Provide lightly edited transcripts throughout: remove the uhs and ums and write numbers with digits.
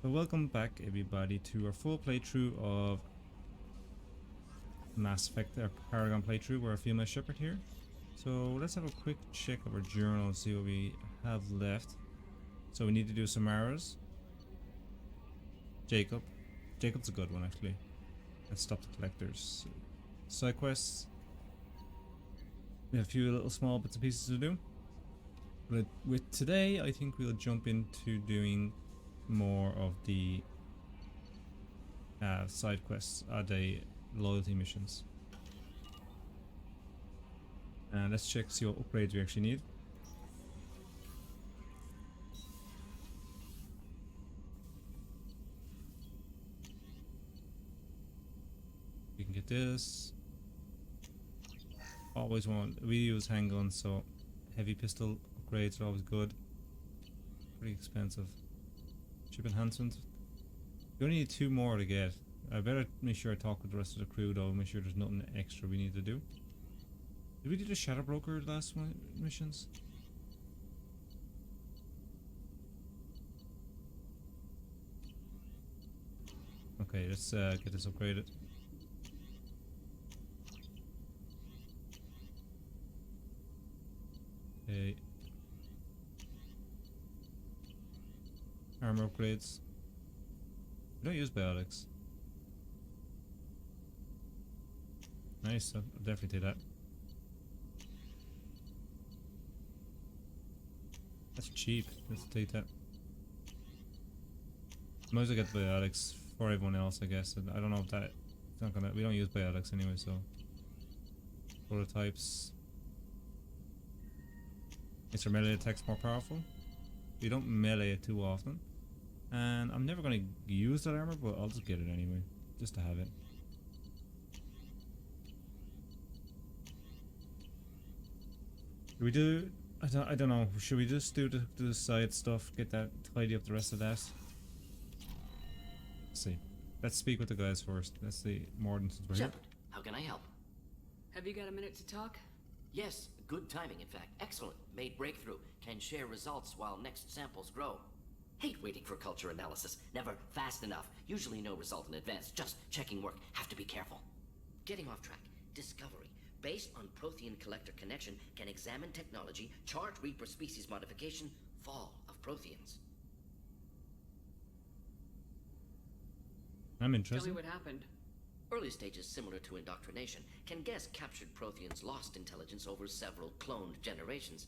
So welcome back everybody to our full playthrough of Mass Effect, our Paragon playthrough. We're a female Shepard here. So let's have a quick check of our journal and see what we have left. So we need to do Samara's. Jacob. Jacob's a good one actually. Let's stop the collectors. Side quests. We have a few little small bits and pieces to do. But with today I think we'll jump into doing more of the side quests, the loyalty missions. And let's check, see what upgrades we actually need. We can get this. Always want, we use handguns, so heavy pistol upgrades are always good. Pretty expensive. Ship enhancements. You only need 2 more to get. I better make sure I talk with the rest of the crew though, make sure there's nothing extra we need to do. Did we do the Shadow Broker last missions? Okay, let's get this upgraded. Okay. Armor upgrades. We don't use biotics. Nice, I'll definitely do that. That's cheap, let's take that. Might as well get biotics for everyone else, I guess. I don't know if that, it's not gonna, we don't use biotics anyway, so. Prototypes. Makes our melee attacks more powerful. We don't melee it too often. And I'm never gonna use that armor, but I'll just get it anyway. Just to have it. Do we do, I don't know, should we just do the side stuff, get that, tidy up the rest of that? Let's see. Let's speak with the guys first. Let's see, Morden, since we're here. Shepard, how can I help? Have you got a minute to talk? Yes, good timing in fact. Excellent. Made breakthrough. Can share results while next samples grow. Hate waiting for culture analysis. Never fast enough. Usually no result in advance. Just checking work. Have to be careful. Getting off track. Discovery. Based on Prothean collector connection, can examine technology, chart Reaper species modification, fall of Protheans. I'm Tell interested. me what happened. Early stages similar to indoctrination. Can guess captured Protheans lost intelligence over several cloned generations.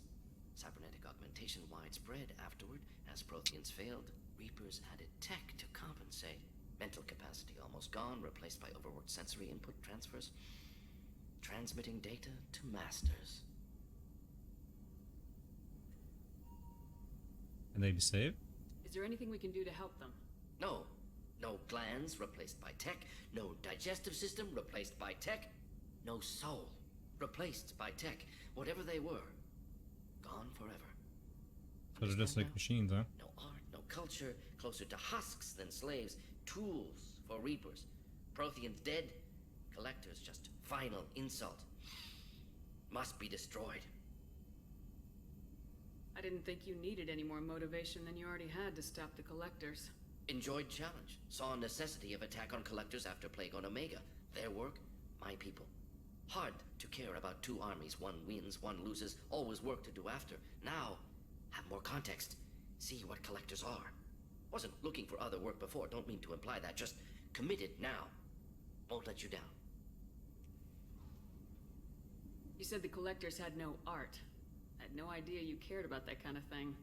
Cybernetic augmentation widespread afterward. As Protheans failed, Reapers added tech to compensate. Mental capacity almost gone, replaced by overworked sensory input transfers. Transmitting data to masters. Can they be saved? Is there anything we can do to help them? No. No glands replaced by tech. No digestive system replaced by tech. No soul replaced by tech. Whatever they were, gone forever. So they're just like machines, huh? No art, no culture, closer to husks than slaves. Tools for Reapers. Protheans dead, collectors just final insult. Must be destroyed. I didn't think you needed any more motivation than you already had to stop the collectors. Enjoyed challenge. Saw necessity of attack on collectors after Plague on Omega. Their work, my people. Hard to care about 2 armies. One wins, one loses. Always work to do after. Now, have more context. See what collectors are. Wasn't looking for other work before. Don't mean to imply that. Just committed now. Won't let you down. You said the collectors had no art. I had no idea you cared about that kind of thing.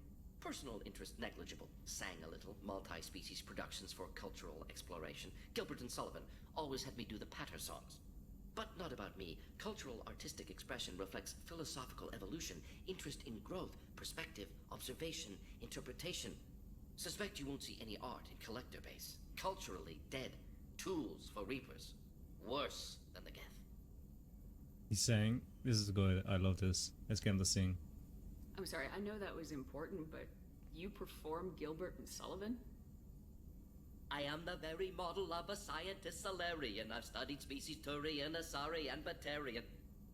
Personal interest negligible. Sang a little. Multi-species productions for cultural exploration. Gilbert and Sullivan always had me do the patter songs. But not about me. Cultural artistic expression reflects philosophical evolution, interest in growth, perspective, observation, interpretation. Suspect you won't see any art in collector base. Culturally dead. Tools for Reapers. Worse than the Geth. He's saying, this is good, I love this. Let's get him to sing. I'm sorry, I know that was important, but you perform Gilbert and Sullivan? I am the very model of a scientist Solarian. I've studied species Turian, Asari, and Batarian.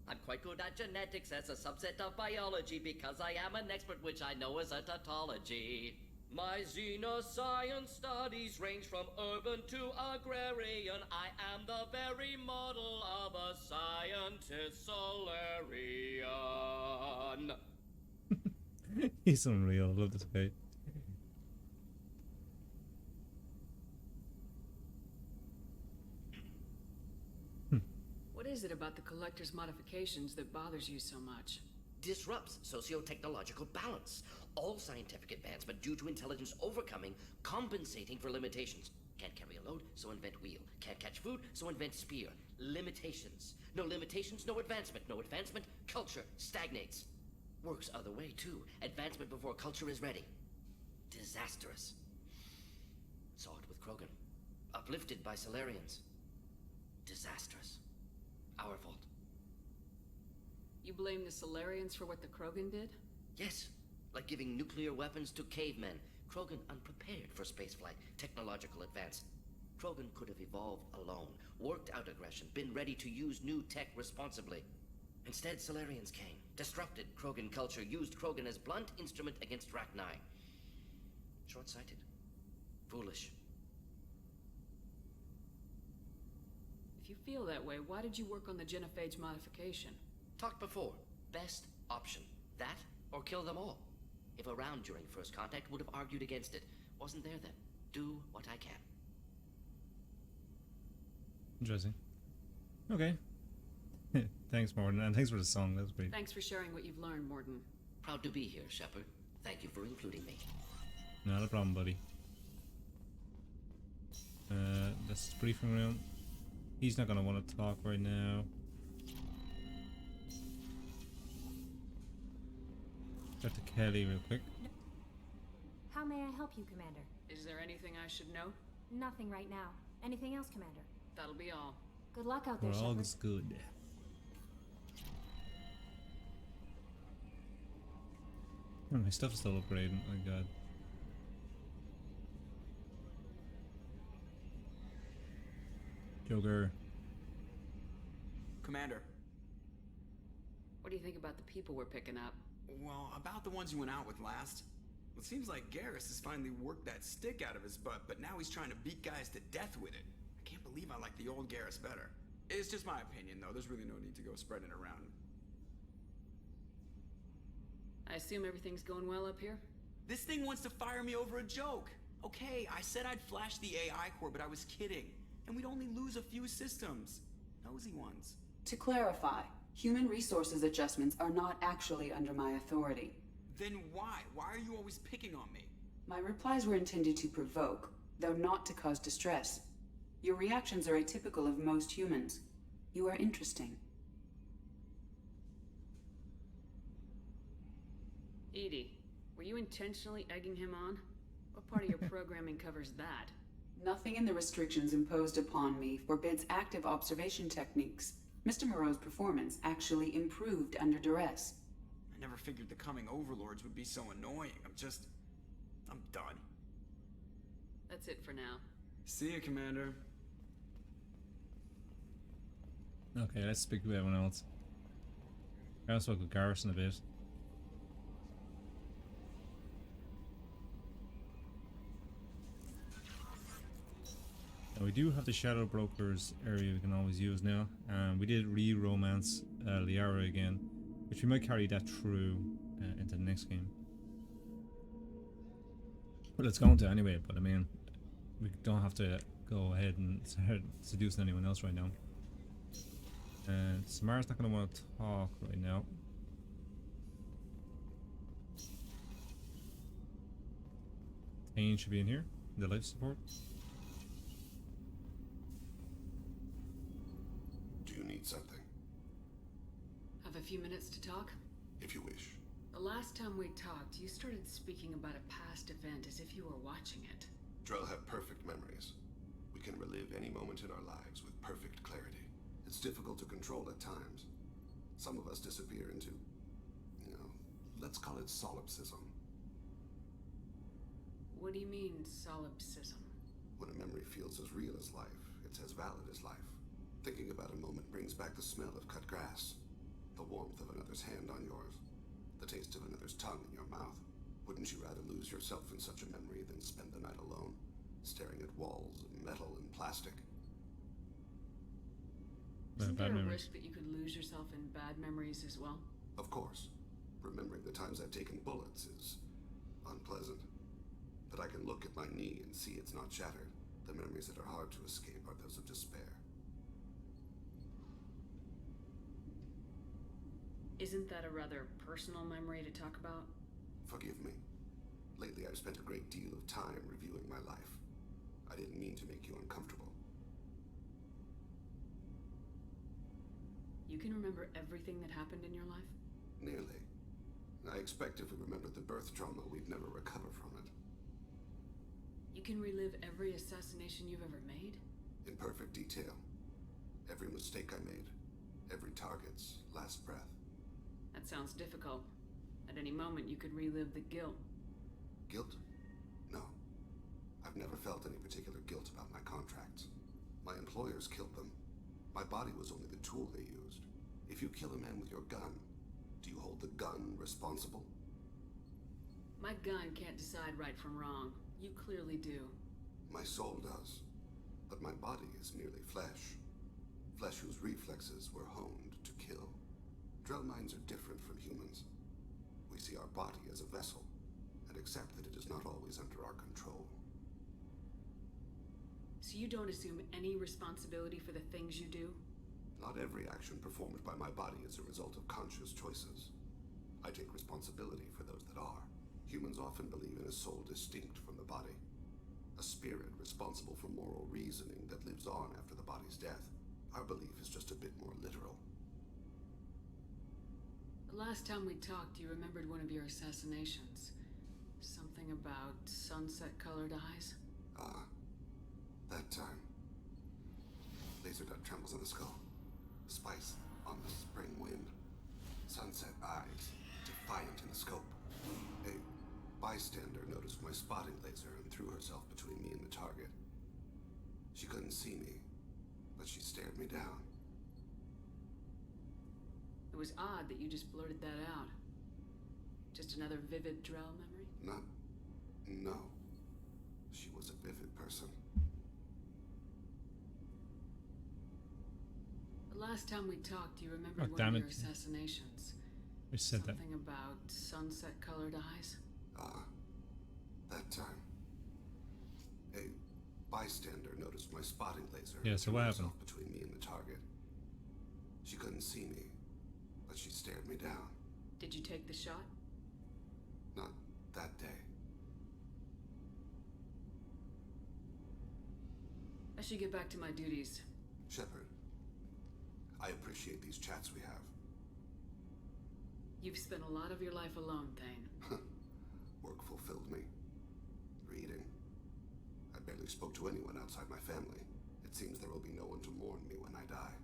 I'm quite good at genetics as a subset of biology because I am an expert, which I know is a tautology. My xenoscience studies range from urban to agrarian. I am the very model of a scientist Solarian. He's unreal. I love this guy. What is it about the Collector's modifications that bothers you so much? Disrupts socio-technological balance. All scientific advancement due to intelligence overcoming, compensating for limitations. Can't carry a load, so invent wheel. Can't catch food, so invent spear. Limitations. No limitations, no advancement. No advancement, culture stagnates. Works other way, too. Advancement before culture is ready. Disastrous. Saw it with Krogan. Uplifted by Solarians. Disastrous. Our fault. You blame the Solarians for what the Krogan did? Yes. Like giving nuclear weapons to cavemen. Krogan unprepared for spaceflight, technological advance. Krogan could have evolved alone, worked out aggression, been ready to use new tech responsibly. Instead, Solarians came, disrupted Krogan culture, used Krogan as blunt instrument against Rachni. Short-sighted. Foolish. If you feel that way, why did you work on the genophage modification? Talked before. Best option. That, or kill them all. If around during first contact, would have argued against it. Wasn't there then. Do what I can. Interesting. Okay. Thanks, Morton, and thanks for the song. That's great. Thanks for sharing what you've learned, Morton. Proud to be here, Shepard. Thank you for including me. Not a problem, buddy. This is briefing room. He's not gonna want to talk right now. Get to Kelly real quick. How may I help you, Commander? Is there anything I should know? Nothing right now. Anything else, Commander? That'll be all. Good luck out there, We're all Shepard. good. Oh, my stuff is still upgrading. Oh my god. Joker. Commander. What do you think about the people we're picking up? Well, about the ones you went out with last. Well, it seems like Garrus has finally worked that stick out of his butt, but now he's trying to beat guys to death with it. I can't believe I like the old Garrus better. It's just my opinion, though. There's really no need to go spreading it around. I assume everything's going well up here? This thing wants to fire me over a joke. Okay, I said I'd flash the AI core, but I was kidding. And we'd only lose a few systems. Nosy ones. To clarify, human resources adjustments are not actually under my authority. Then why? Why are you always picking on me? My replies were intended to provoke, though not to cause distress. Your reactions are atypical of most humans. You are interesting. Edie, were you intentionally egging him on? What part of your programming covers that? Nothing in the restrictions imposed upon me forbids active observation techniques. Mr. Moreau's performance actually improved under duress. I never figured the coming overlords would be so annoying. I'm done. That's it for now. See ya, Commander. Okay, let's speak to everyone else. I also got Garrison a bit. Now we do have the Shadow Brokers area we can always use now. We did re-romance Liara again, which we might carry that through into the next game. Well, it's going to anyway, but I mean, we don't have to go ahead and start seducing anyone else right now. And Samara's not going to want to talk right now. Kane should be in here, the life support. Do you need something? Have a few minutes to talk? If you wish. The last time we talked, you started speaking about a past event as if you were watching it. Drell have perfect memories. We can relive any moment in our lives with perfect clarity. It's difficult to control at times. Some of us disappear into, let's call it solipsism. What do you mean, solipsism? When a memory feels as real as life, it's as valid as life. Thinking about a moment brings back the smell of cut grass, the warmth of another's hand on yours, the taste of another's tongue in your mouth. Wouldn't you rather lose yourself in such a memory than spend the night alone, staring at walls of metal and plastic? Isn't Bad there a memories. risk that you could lose yourself in bad memories as well? Of course. Remembering the times I've taken bullets is unpleasant. But I can look at my knee and see it's not shattered. The memories that are hard to escape are those of despair. Isn't that a rather personal memory to talk about? Forgive me. Lately I've spent a great deal of time reviewing my life. I didn't mean to make you uncomfortable. You can remember everything that happened in your life? Nearly. I expect if we remember the birth trauma, we'd never recover from it. You can relive every assassination you've ever made? In perfect detail. Every mistake I made. Every target's last breath. That sounds difficult. At any moment, you could relive the guilt. Guilt? No. I've never felt any particular guilt about my contracts. My employers killed them. My body was only the tool they used. If you kill a man with your gun, do you hold the gun responsible? My gun can't decide right from wrong. You clearly do. My soul does. But my body is merely flesh. Flesh whose reflexes were honed to kill. Drell minds are different from humans. We see our body as a vessel, and accept that it is not always under our control. So you don't assume any responsibility for the things you do? Not every action performed by my body is a result of conscious choices. I take responsibility for those that are. Humans often believe in a soul distinct from the body. A spirit responsible for moral reasoning that lives on after the body's death. Our belief is just a bit more literal. The last time we talked, you remembered one of your assassinations. Something about sunset-colored eyes? That time. Laser dot trembles in the skull. Spice on the spring wind. Sunset eyes, defiant in the scope. A bystander noticed my spotting laser and threw herself between me and the target. She couldn't see me, but she stared me down. It was odd that you just blurted that out. Just another vivid Drell memory? No. She was a vivid person. The last time we talked, you remembered Oh, one damn of it. your assassinations. I said that. Something about sunset-colored eyes? That time. A bystander noticed my spotting laser Yeah, and so threw what herself happened? between me and the target. She couldn't see me, but she stared me down. Did you take the shot? Not that day. I should get back to my duties. Shepard, I appreciate these chats we have. You've spent a lot of your life alone, Thane. Work fulfilled me. Reading. I barely spoke to anyone outside my family. It seems there will be no one to mourn me when I die.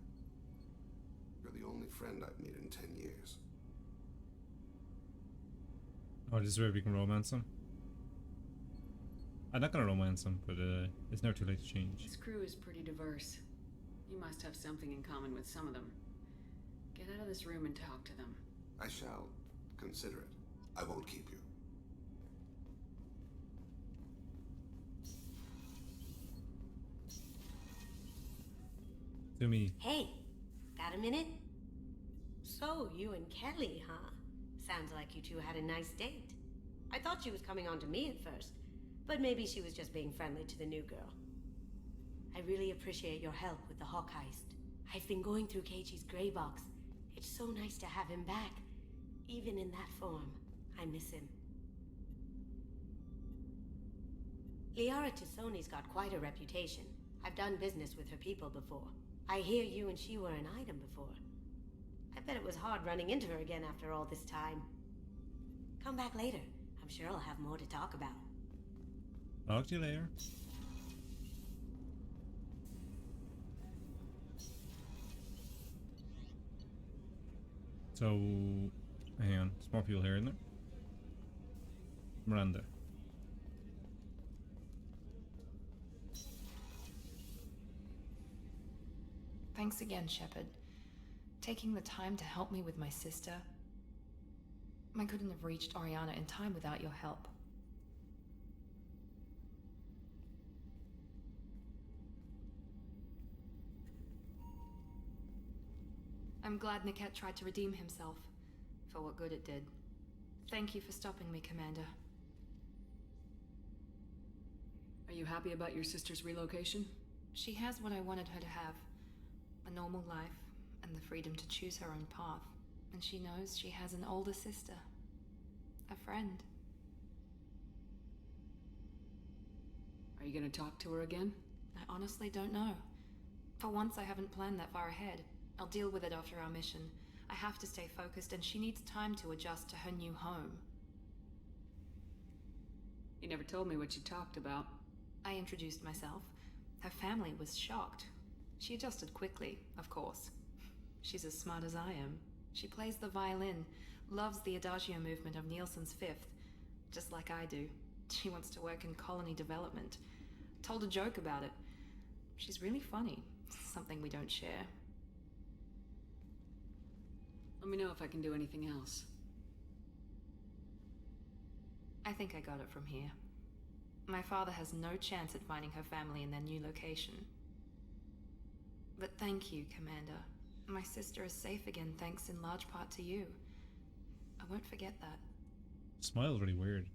You're the only friend I've made in 10 years. Oh, this is where we can romance him. I'm not gonna romance him, but it's never too late to change. This crew is pretty diverse. You must have something in common with some of them. Get out of this room and talk to them. I shall consider it. I won't keep you. To me. Hey, got a minute? So, you and Kelly, huh? Sounds like you two had a nice date. I thought she was coming on to me at first, but maybe she was just being friendly to the new girl. I really appreciate your help with the Hawk heist. I've been going through Keiichi's gray box. It's so nice to have him back, even in that form. I miss him. Liara Tassoni's got quite a reputation. I've done business with her people before. I hear you and she were an item before. I bet it was hard running into her again after all this time. Come back later. I'm sure I'll have more to talk about. Talk to you later. So, hang on. There's more people here, isn't there? Miranda. Thanks again, Shepard. Taking the time to help me with my sister. I couldn't have reached Oriana in time without your help. I'm glad Niket tried to redeem himself, for what good it did. Thank you for stopping me, Commander. Are you happy about your sister's relocation? She has what I wanted her to have. A normal life, and the freedom to choose her own path. And she knows she has an older sister. A friend. Are you gonna talk to her again? I honestly don't know. For once, I haven't planned that far ahead. I'll deal with it after our mission. I have to stay focused, and she needs time to adjust to her new home. You never told me what you talked about. I introduced myself. Her family was shocked. She adjusted quickly, of course. She's as smart as I am. She plays the violin, loves the adagio movement of Nielsen's Fifth, just like I do. She wants to work in colony development. Told a joke about it. She's really funny, something we don't share. Let me know if I can do anything else. I think I got it from here. My father has no chance at finding her family in their new location. But thank you, Commander. My sister is safe again thanks in large part to you. I won't forget that. Smile's really weird.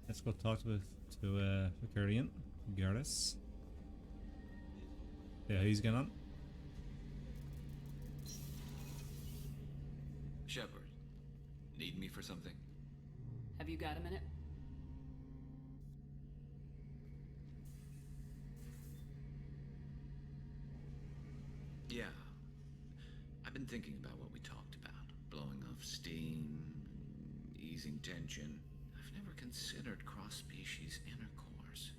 Let's go talk to Vicarian, Garrus. Yeah, he's getting on. Shepard, need me for something? Have you got a minute? Yeah. I've been thinking about what we talked about. Blowing off steam, easing tension. I've never considered cross-species intercourse.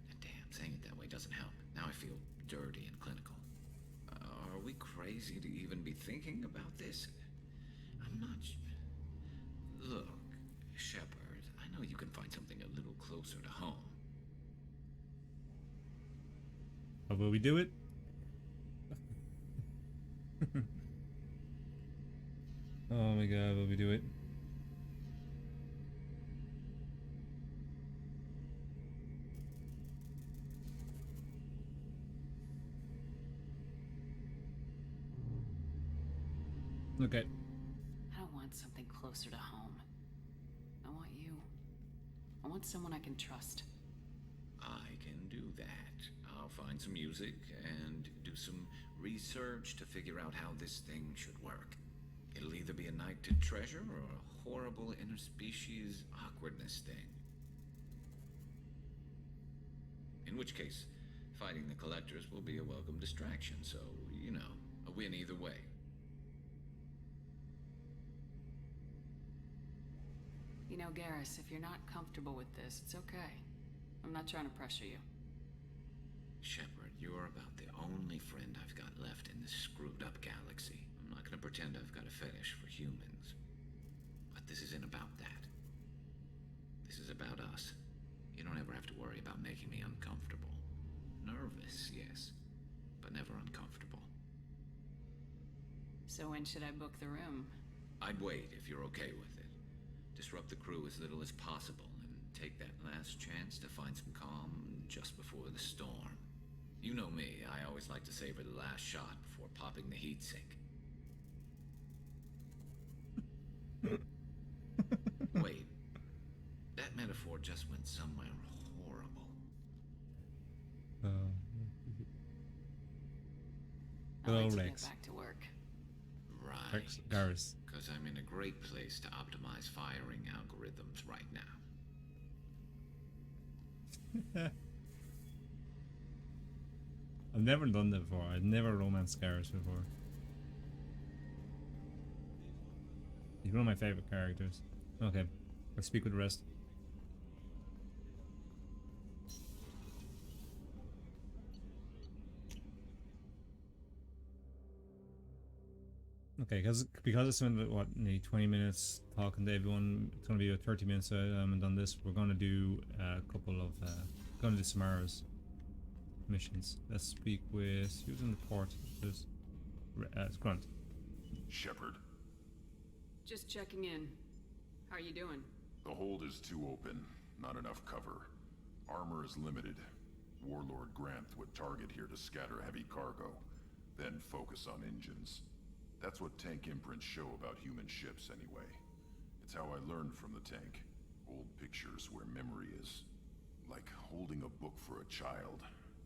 And damn, saying it that way doesn't help. Now I feel dirty and clinical. Are we crazy to even be thinking about this? I'm not... Look, Shepard, I know you can find something a little closer to home. How will we do it? Oh my god, will we do it? Okay. I don't want something closer to home. I want you. I want someone I can trust. I can do that. I'll find some music and do some research to figure out how this thing should work. It'll either be a night to treasure or a horrible interspecies awkwardness thing. In which case, fighting the collectors will be a welcome distraction, so, you know, a win either way. You know, Garrus, if you're not comfortable with this, it's okay. I'm not trying to pressure you. Shepard, you're about the only friend I've got left in this screwed up galaxy. I'm not gonna pretend I've got a fetish for humans. But this isn't about that. This is about us. You don't ever have to worry about making me uncomfortable. Nervous, yes, but never uncomfortable. So when should I book the room? I'd wait if you're okay with it. Disrupt the crew as little as possible and take that last chance to find some calm just before the storm. You know me, I always like to savor the last shot before popping the heatsink. Wait, that metaphor just went somewhere horrible. I'll wait Hello, till you Rex. get back to work. Right. Garrus. Because I'm in a great place to optimize firing algorithms right now. I've never done that before. I've never romanced Garrus before. He's one of my favorite characters. Okay, let's speak with the rest. Okay, because it's been what, nearly 20 minutes talking to everyone. It's going to be about 30 minutes. I haven't done this. We're going to do a couple of going to do Samara's missions. Let's speak with who's in the port. There's Grunt. Shepard, Just checking in. How are you doing? the hold is too open. Not enough cover. Armor is limited. Warlord Granth would target here to scatter heavy cargo, then focus on engines. That's what tank imprints show about human ships anyway. It's how I learned from the tank. Old pictures where memory is. Like holding a book for a child.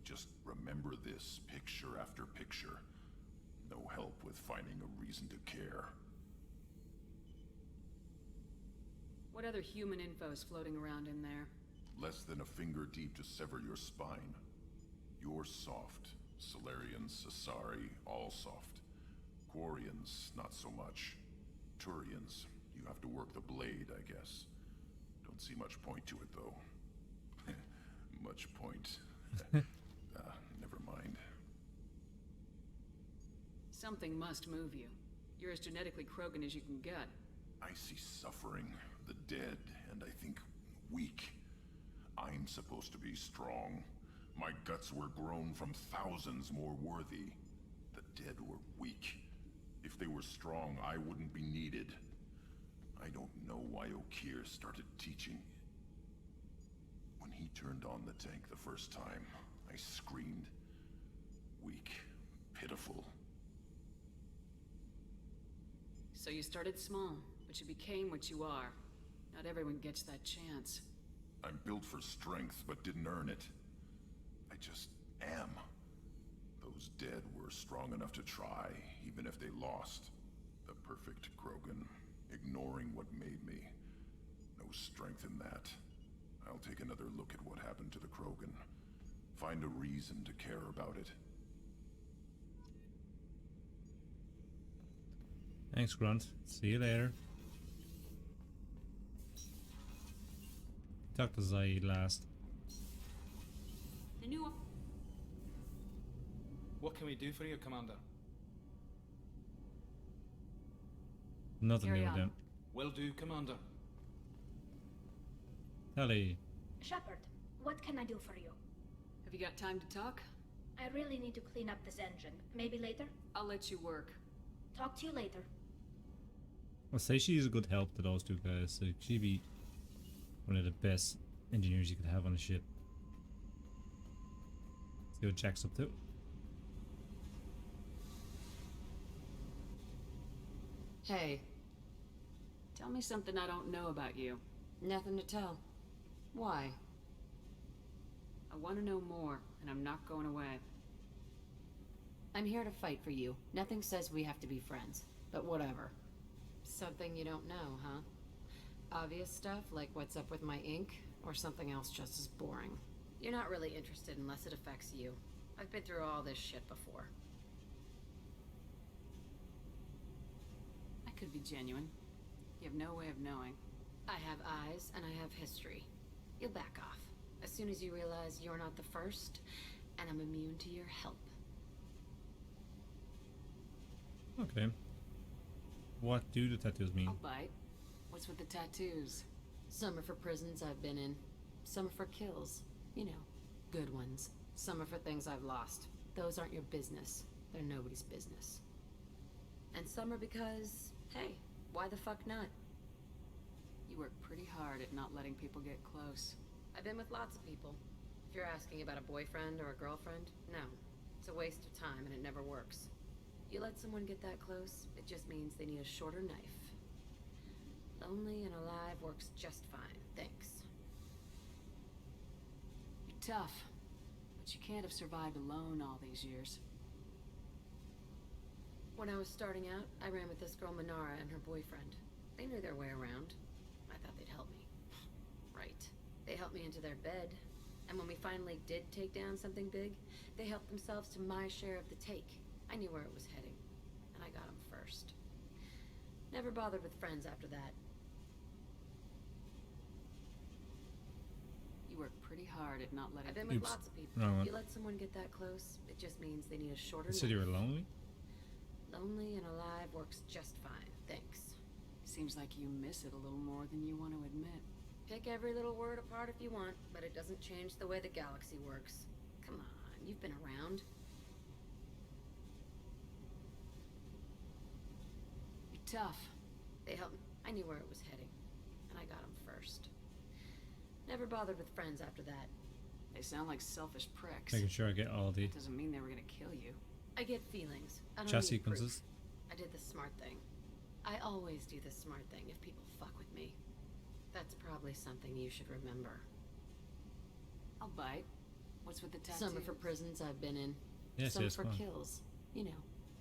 Just remember this, picture after picture. No help with finding a reason to care. What other human info is floating around in there? Less than a finger deep to sever your spine. You're soft. Solarians, Asari, all soft. Quarians, not so much. Turians, you have to work the blade, I guess. Don't see much point to it, though. Much point. Never mind. Something must move you. You're as genetically Krogan as you can get. I see suffering, the dead, and I think weak. I'm supposed to be strong. My guts were grown from thousands more worthy. The dead were weak. If they were strong, I wouldn't be needed. I don't know why Okeer started teaching. When he turned on the tank the first time, I screamed. Weak, pitiful. So you started small, but you became what you are. Not everyone gets that chance. I'm built for strength, but didn't earn it. I just am. Those dead were strong enough to try, even if they lost. The perfect Krogan, ignoring what made me. No strength in that. I'll take another look at what happened to the Krogan. Find a reason to care about it. Thanks, Grunt. See you later. Talk to Zaid last. The new one. What can we do for you, Commander? Nothing Carry new on. with them. Will do, Commander. Ellie. Shepard, what can I do for you? Have you got time to talk? I really need to clean up this engine. Maybe later? I'll let you work. Talk to you later. I'll say she's a good help to those two guys. So she'd be one of the best engineers you could have on a ship. See what Jack's up to. Hey, Tell me something I don't know about you. nothing to tell. Why? I want to know more, and I'm not going away. I'm here to fight for you. Nothing says we have to be friends, but whatever. Something you don't know, huh? Obvious stuff like what's up with my ink, or something else just as boring? You're not really interested unless it affects you. I've been through all this shit before. I could be genuine. You have no way of knowing. I have eyes, and I have history. You'll back off as soon as you realize you're not the first, and I'm immune to your help. Okay. What do the tattoos mean? I'll bite. What's with the tattoos? Some are for prisons I've been in. Some are for kills. You know, good ones. Some are for things I've lost. Those aren't your business. They're nobody's business. And some are because, hey, why the fuck not? You work pretty hard at not letting people get close. I've been with lots of people. If you're asking about a boyfriend or a girlfriend, no. It's a waste of time and it never works. You let someone get that close, it just means they need a shorter knife. Lonely and alive works just fine, thanks. You're tough, but you can't have survived alone all these years. When I was starting out, I ran with this girl Minara and her boyfriend. They knew their way around. I thought they'd help me. Right. They helped me into their bed. And when we finally did take down something big, they helped themselves to my share of the take. I knew where it was heading, and I got them first. Never bothered with friends after that. You work pretty hard at not letting I've been people... with lots of people. Wrong one. You let someone get that close, it just means they need a shorter You said you were knife. lonely? Lonely and alive works just fine, thanks. Seems like you miss it a little more than you want to admit. Pick every little word apart if you want, but it doesn't change the way the galaxy works. Come on, you've been around. tough. They helped. I knew where it was heading, and I got them first. Never bothered with friends after that. They sound like selfish pricks. Making sure I get all the That doesn't mean they were gonna kill you. I get feelings. I don't chat need sequences. proof. I did the smart thing. I always do the smart thing if people fuck with me. That's probably something you should remember. I'll bite. What's with the tattoos? Some are for prisons I've been in. Yes, Some yes, for go on. kills. You know,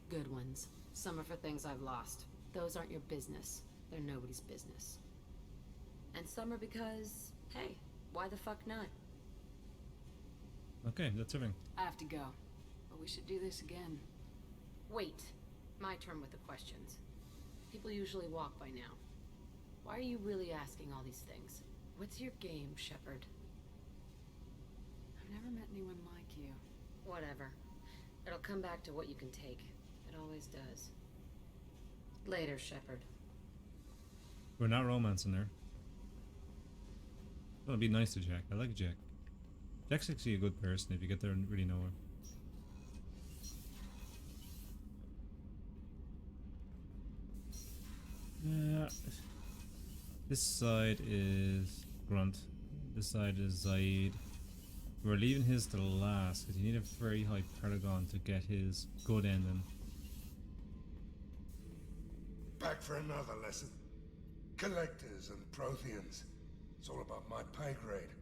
good ones. Some are for things I've lost. Those aren't your business. They're nobody's business. And some are because, hey, why the fuck not? Okay, that's everything. I have to go. But we should do this again. Wait. My turn with the questions. People usually walk by now. Why are you really asking all these things? What's your game, Shepard? I've never met anyone like you. Whatever. It'll come back to what you can take. It always does. Later, Shepard. We're not romancing there. It'll be nice to Jack. I like Jack. Jack's actually a good person if you get there and really know her. This side is Grunt. This side is Zaid. We're leaving his to last because you need a very high Paragon to get his good ending. Back for another lesson. Collectors and Protheans. It's all about my pay grade.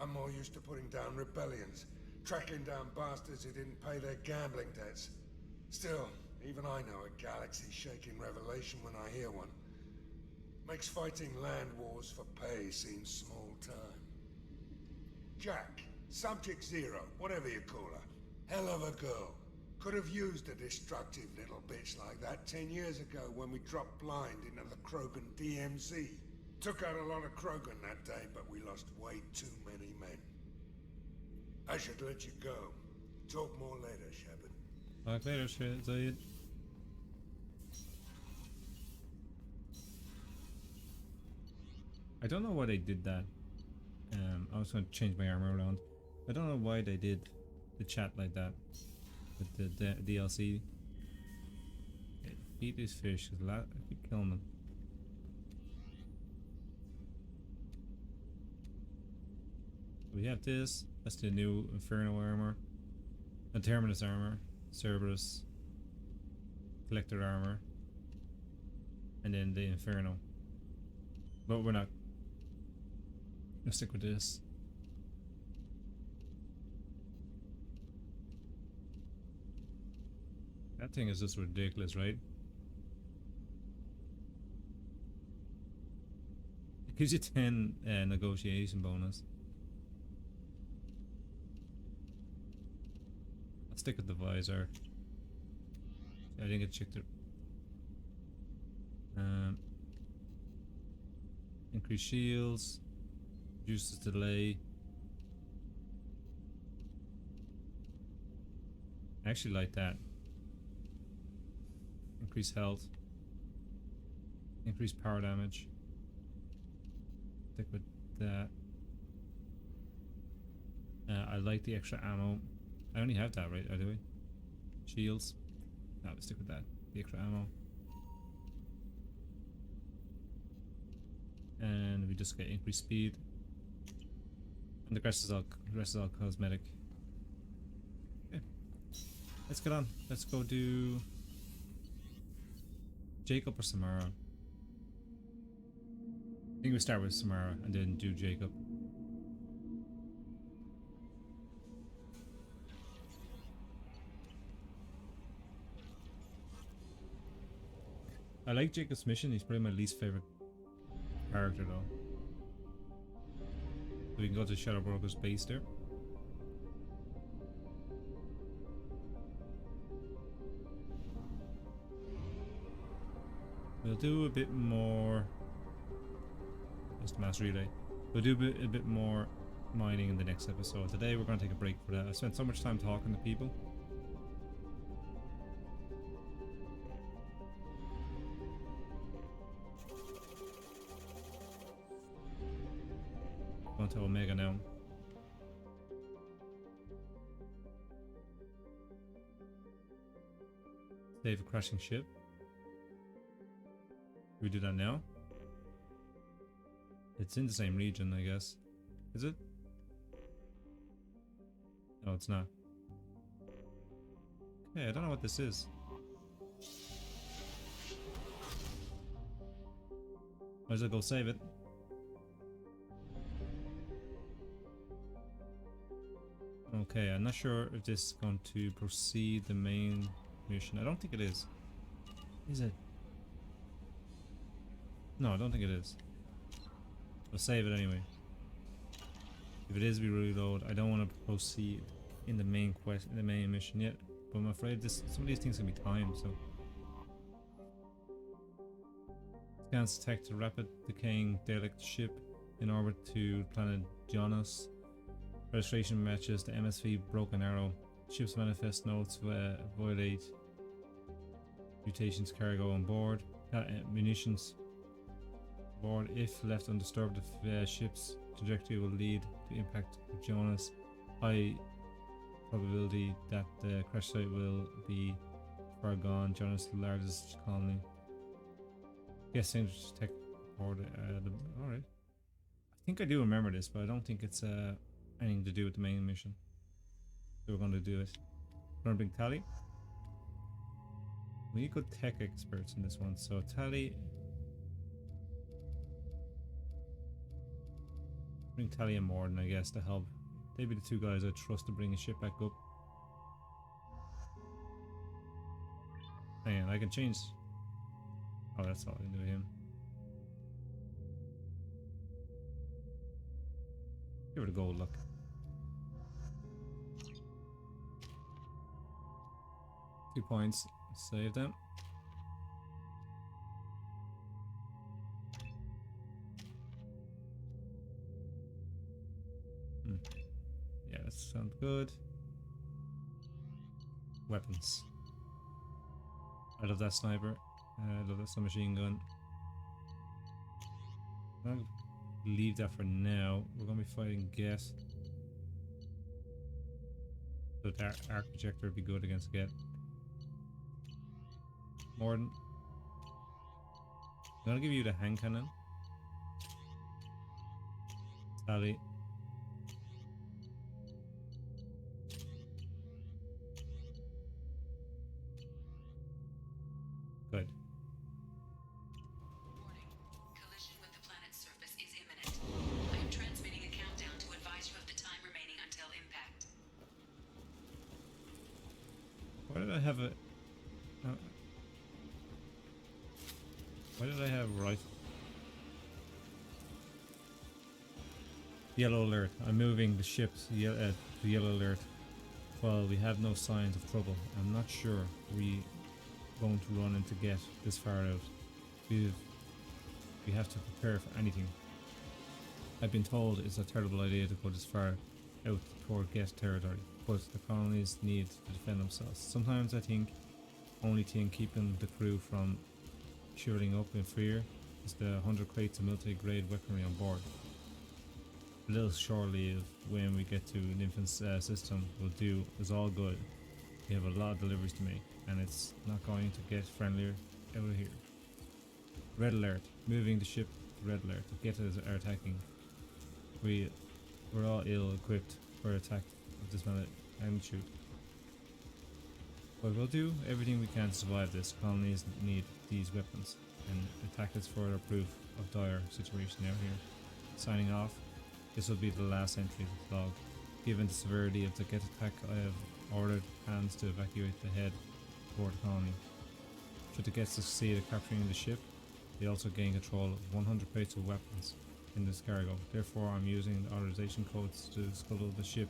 I'm more used to putting down rebellions, tracking down bastards who didn't pay their gambling debts. Still, even I know a galaxy-shaking revelation when I hear one. Makes fighting land wars for pay seem small time. Jack, Subject Zero, whatever you call her, hell of a girl. Could have used a destructive little bitch like that 10 years ago when we dropped blind into the Krogan DMZ. Took out a lot of Krogan that day, but we lost way too many men. I should let you go. Talk more later, Shepard. Talk later, Zaid. I don't know why they did that. I was going to change my armor around. I don't know why they did the chat like that with the DLC. Okay, eat these fish, cause I keep killing them. We have this. That's the new Inferno armor, Terminus armor, Cerberus, Collector armor, and then the Inferno. But we're not. Let's stick with this. That thing is just ridiculous, right? It gives you 10 negotiation bonus. I'll stick with the visor. I didn't get checked. Increase shields. Reduces delay. I actually like that. Increase health. Increase power damage. Stick with that. I like the extra ammo. I only have that, right? Do we? Shields. No, we'll stick with that. The extra ammo. And we just get increased speed. And the rest is all cosmetic. Okay. Let's get on. Let's go do Jacob or Samara. I think we start with Samara and then do Jacob. I like Jacob's mission. He's probably my least favorite character though. So we can go to Shadow Broker's base there. We'll do a bit more. Just mass relay. We'll do a bit more mining in the next episode. Today we're going to take a break for that. I spent so much time talking to people. Going to Omega now. Save a crashing ship. we do that now? It's in the same region, I guess. Is it? No, it's not. Okay, I don't know what this is. Might as well go save it. Okay, I'm not sure if this is going to proceed the main mission. I don't think it is. Is it? No, I don't think it is. I'll save it anyway. If it is, we reload. I don't want to proceed in the main quest, in the main mission yet. But I'm afraid some of these things can be timed, so. Scans detect a rapid decaying derelict ship in orbit to planet Jonas. Registration matches the MSV Broken Arrow. Ship's manifest notes violate mutations cargo on board. Munitions board. If left undisturbed, the ship's trajectory will lead to impact with Jonas. High probability that the crash site will be Paragon, Jonas' largest colony. Guessing tech board. Alright. I think I do remember this, but I don't think it's anything to do with the main mission. So we're going to do it. We're going to bring Tally. We need good tech experts in this one. So Tally. Bring Tally and Morden, I guess, to help. They'd be the two guys I trust to bring a ship back up. Hang on, I can change. Oh, that's all I can do with him. Give it a gold look. Two points. Save them. Yeah, that sounds good. Weapons. I love that sniper. I love that submachine gun. I'll leave that for now. We're gonna be fighting Get. So that arc projector would be good against Get. Morden. I'm gonna give you the hand cannon. Tally. Good. Warning. Collision with the planet's surface is imminent. I am transmitting a countdown to advise you of the time remaining until impact. Why did I have a... why did I have rifle? Yellow alert. I'm moving the ship to yellow alert. Well, we have no signs of trouble. I'm not sure we going to run into Get this far out. We have to prepare for anything. I've been told it's a terrible idea to go this far out toward Get territory, but the colonies need to defend themselves. Sometimes I think only thing keeping the crew from shooting up in fear is the 100 crates of military-grade weaponry on board. A little shortly when we get to Nymphin's system will do is all good. We have a lot of deliveries to make, and it's not going to get friendlier out of here. Red alert. Moving the ship to red alert. Get are attacking. We're all ill-equipped for attack of this magnitude. But we'll do everything we can to survive this. Colonies need these weapons, and attack is further proof of dire situation out here. Signing off. This will be the last entry of the log. Given the severity of the Get attack, I have ordered hands to evacuate the head toward the colony. Should the Get succeed at capturing the ship, they also gain control of 100 crates of weapons in this cargo. Therefore, I'm using the authorization codes to scuttle the ship,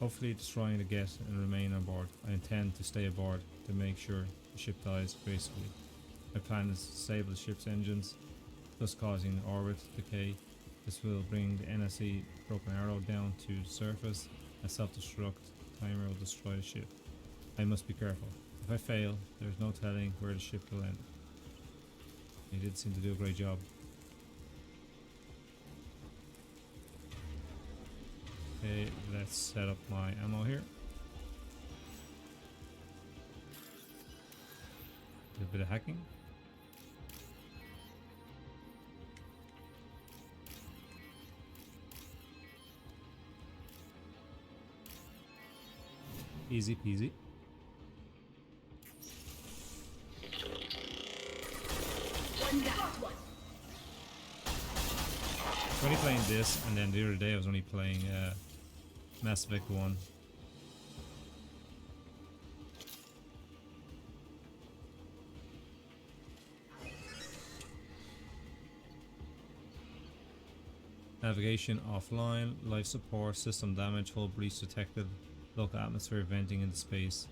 hopefully destroying the Get and remain on board. I intend to stay aboard to make sure the ship dies gracefully. My plan is to disable the ship's engines, thus causing orbit decay. This will bring the NSE Broken Arrow down to the surface. A self-destruct timer will destroy the ship. I must be careful. If I fail, there's no telling where the ship will end. He did seem to do a great job. Okay, let's set up my ammo here. A bit of hacking. Easy peasy. I was only playing this, and then the other day I was only playing Mass Effect 1. Navigation offline, life support, system damage, hull breach detected, local atmosphere venting into space.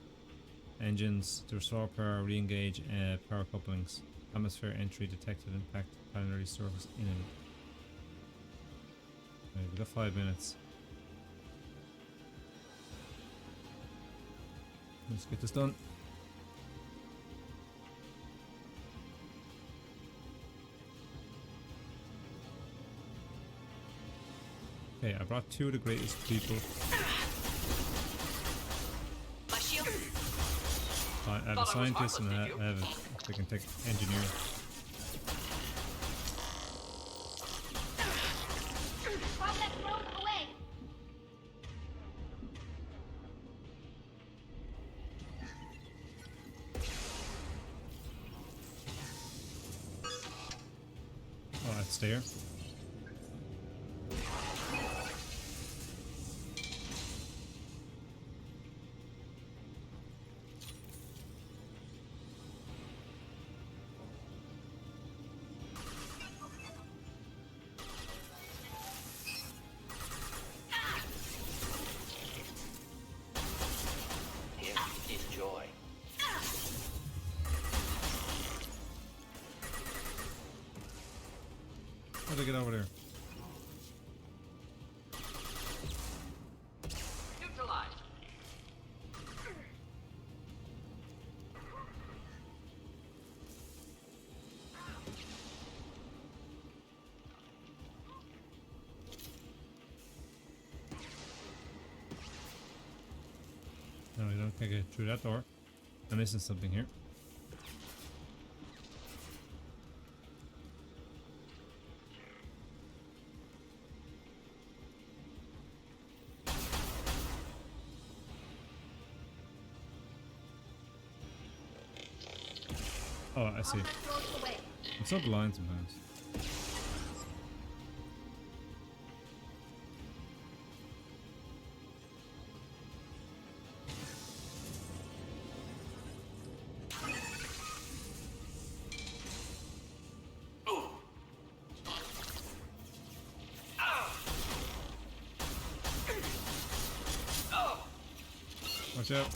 Engines to restore power, re-engage power couplings. Atmosphere entry detected, impact planetary surface imminent. Right, we got 5 minutes. Let's get this done. Okay, I brought 2 of the greatest people. I have a scientist and I have a freaking tech engineer. Oh, it's there. How do I get over there? Neutralized. No, we don't can't get through that door. I'm missing something here. Oh, I see. I'm so blind sometimes. Watch out.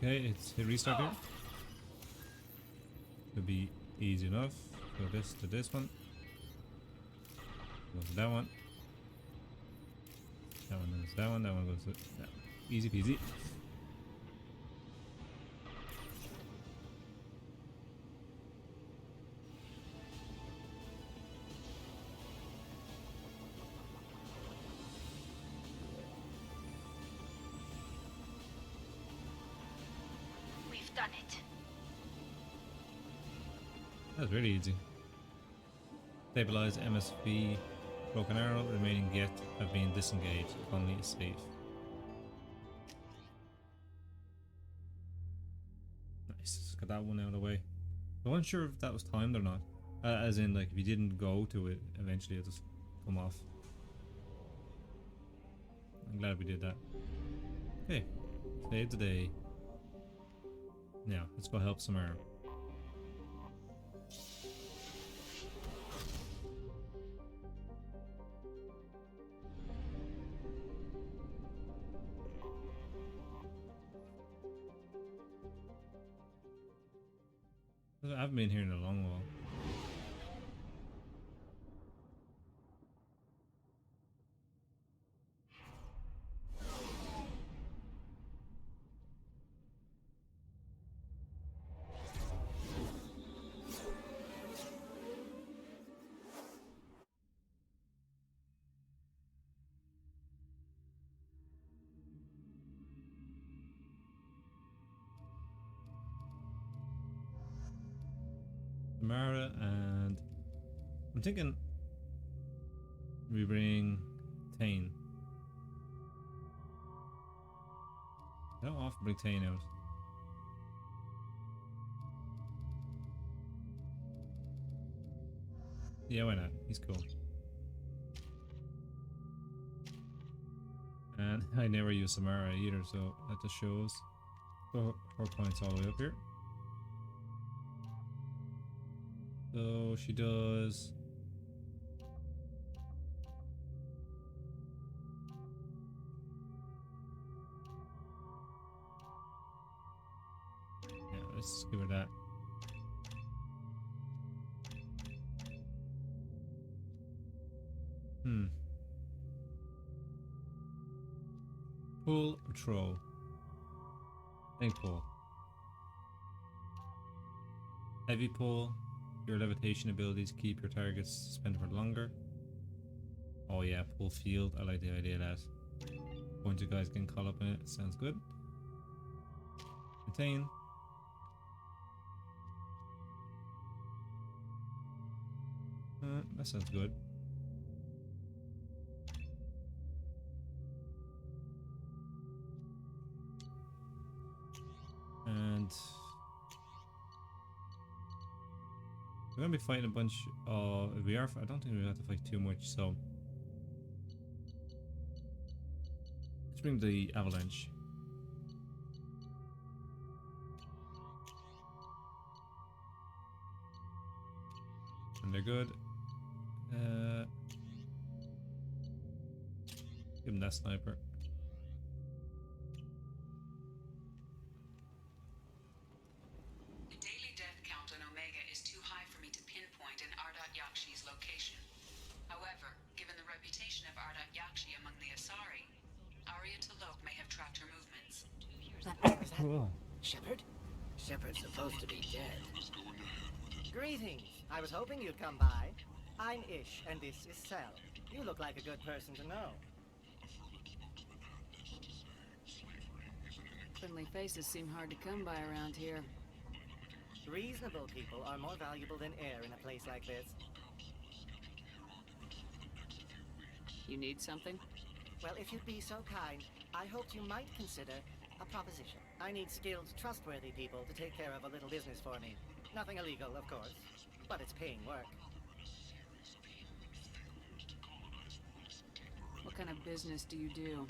Okay, it's hit restart here. Could be easy enough. Go this to this one. Go to that one. That one goes to that one. That one goes to that one. Easy peasy. Done it. That's really easy. Stabilize MSV. Broken arrow. Remaining yet have been disengaged. Colony is safe. Nice. Got that one out of the way. I wasn't sure if that was timed or not. As in, like, if you didn't go to it, eventually it'll just come off. I'm glad we did that. Okay. Save the day. Now, let's go help Samara. I haven't been here in a long while. Samara thinking we bring Tane. I don't often bring Tane out. Yeah, why not? He's cool. And I never use Samara either, so that just shows. So 4 points all the way up here. So she does. Yeah, let's give her that. Pull or throw? I think pull. Heavy pull. Your levitation abilities keep your targets suspended for longer. Oh yeah, pull field. I like the idea of that. A bunch of guys getting caught up in it. Sounds good. Contain. That sounds good. And we're gonna be fighting a bunch of. We are. I don't think we have to fight too much. So let's bring the avalanche. And they're good. Give him that sniper. The daily death count on Omega is too high for me to pinpoint an Ardat Yakshi's location. However, given the reputation of Ardat Yakshi among the Asari, Arya T'Loak may have tracked her movements. Cool. Shepard? Shepard's supposed to be dead. Greetings. I was hoping you'd come by. I'm Ish, and this is Sel. You look like a good person to know. Friendly faces seem hard to come by around here. Reasonable people are more valuable than air in a place like this. You need something? Well, if you'd be so kind, I hoped you might consider a proposition. I need skilled, trustworthy people to take care of a little business for me. Nothing illegal, of course, but it's paying work. What kind of business do you do?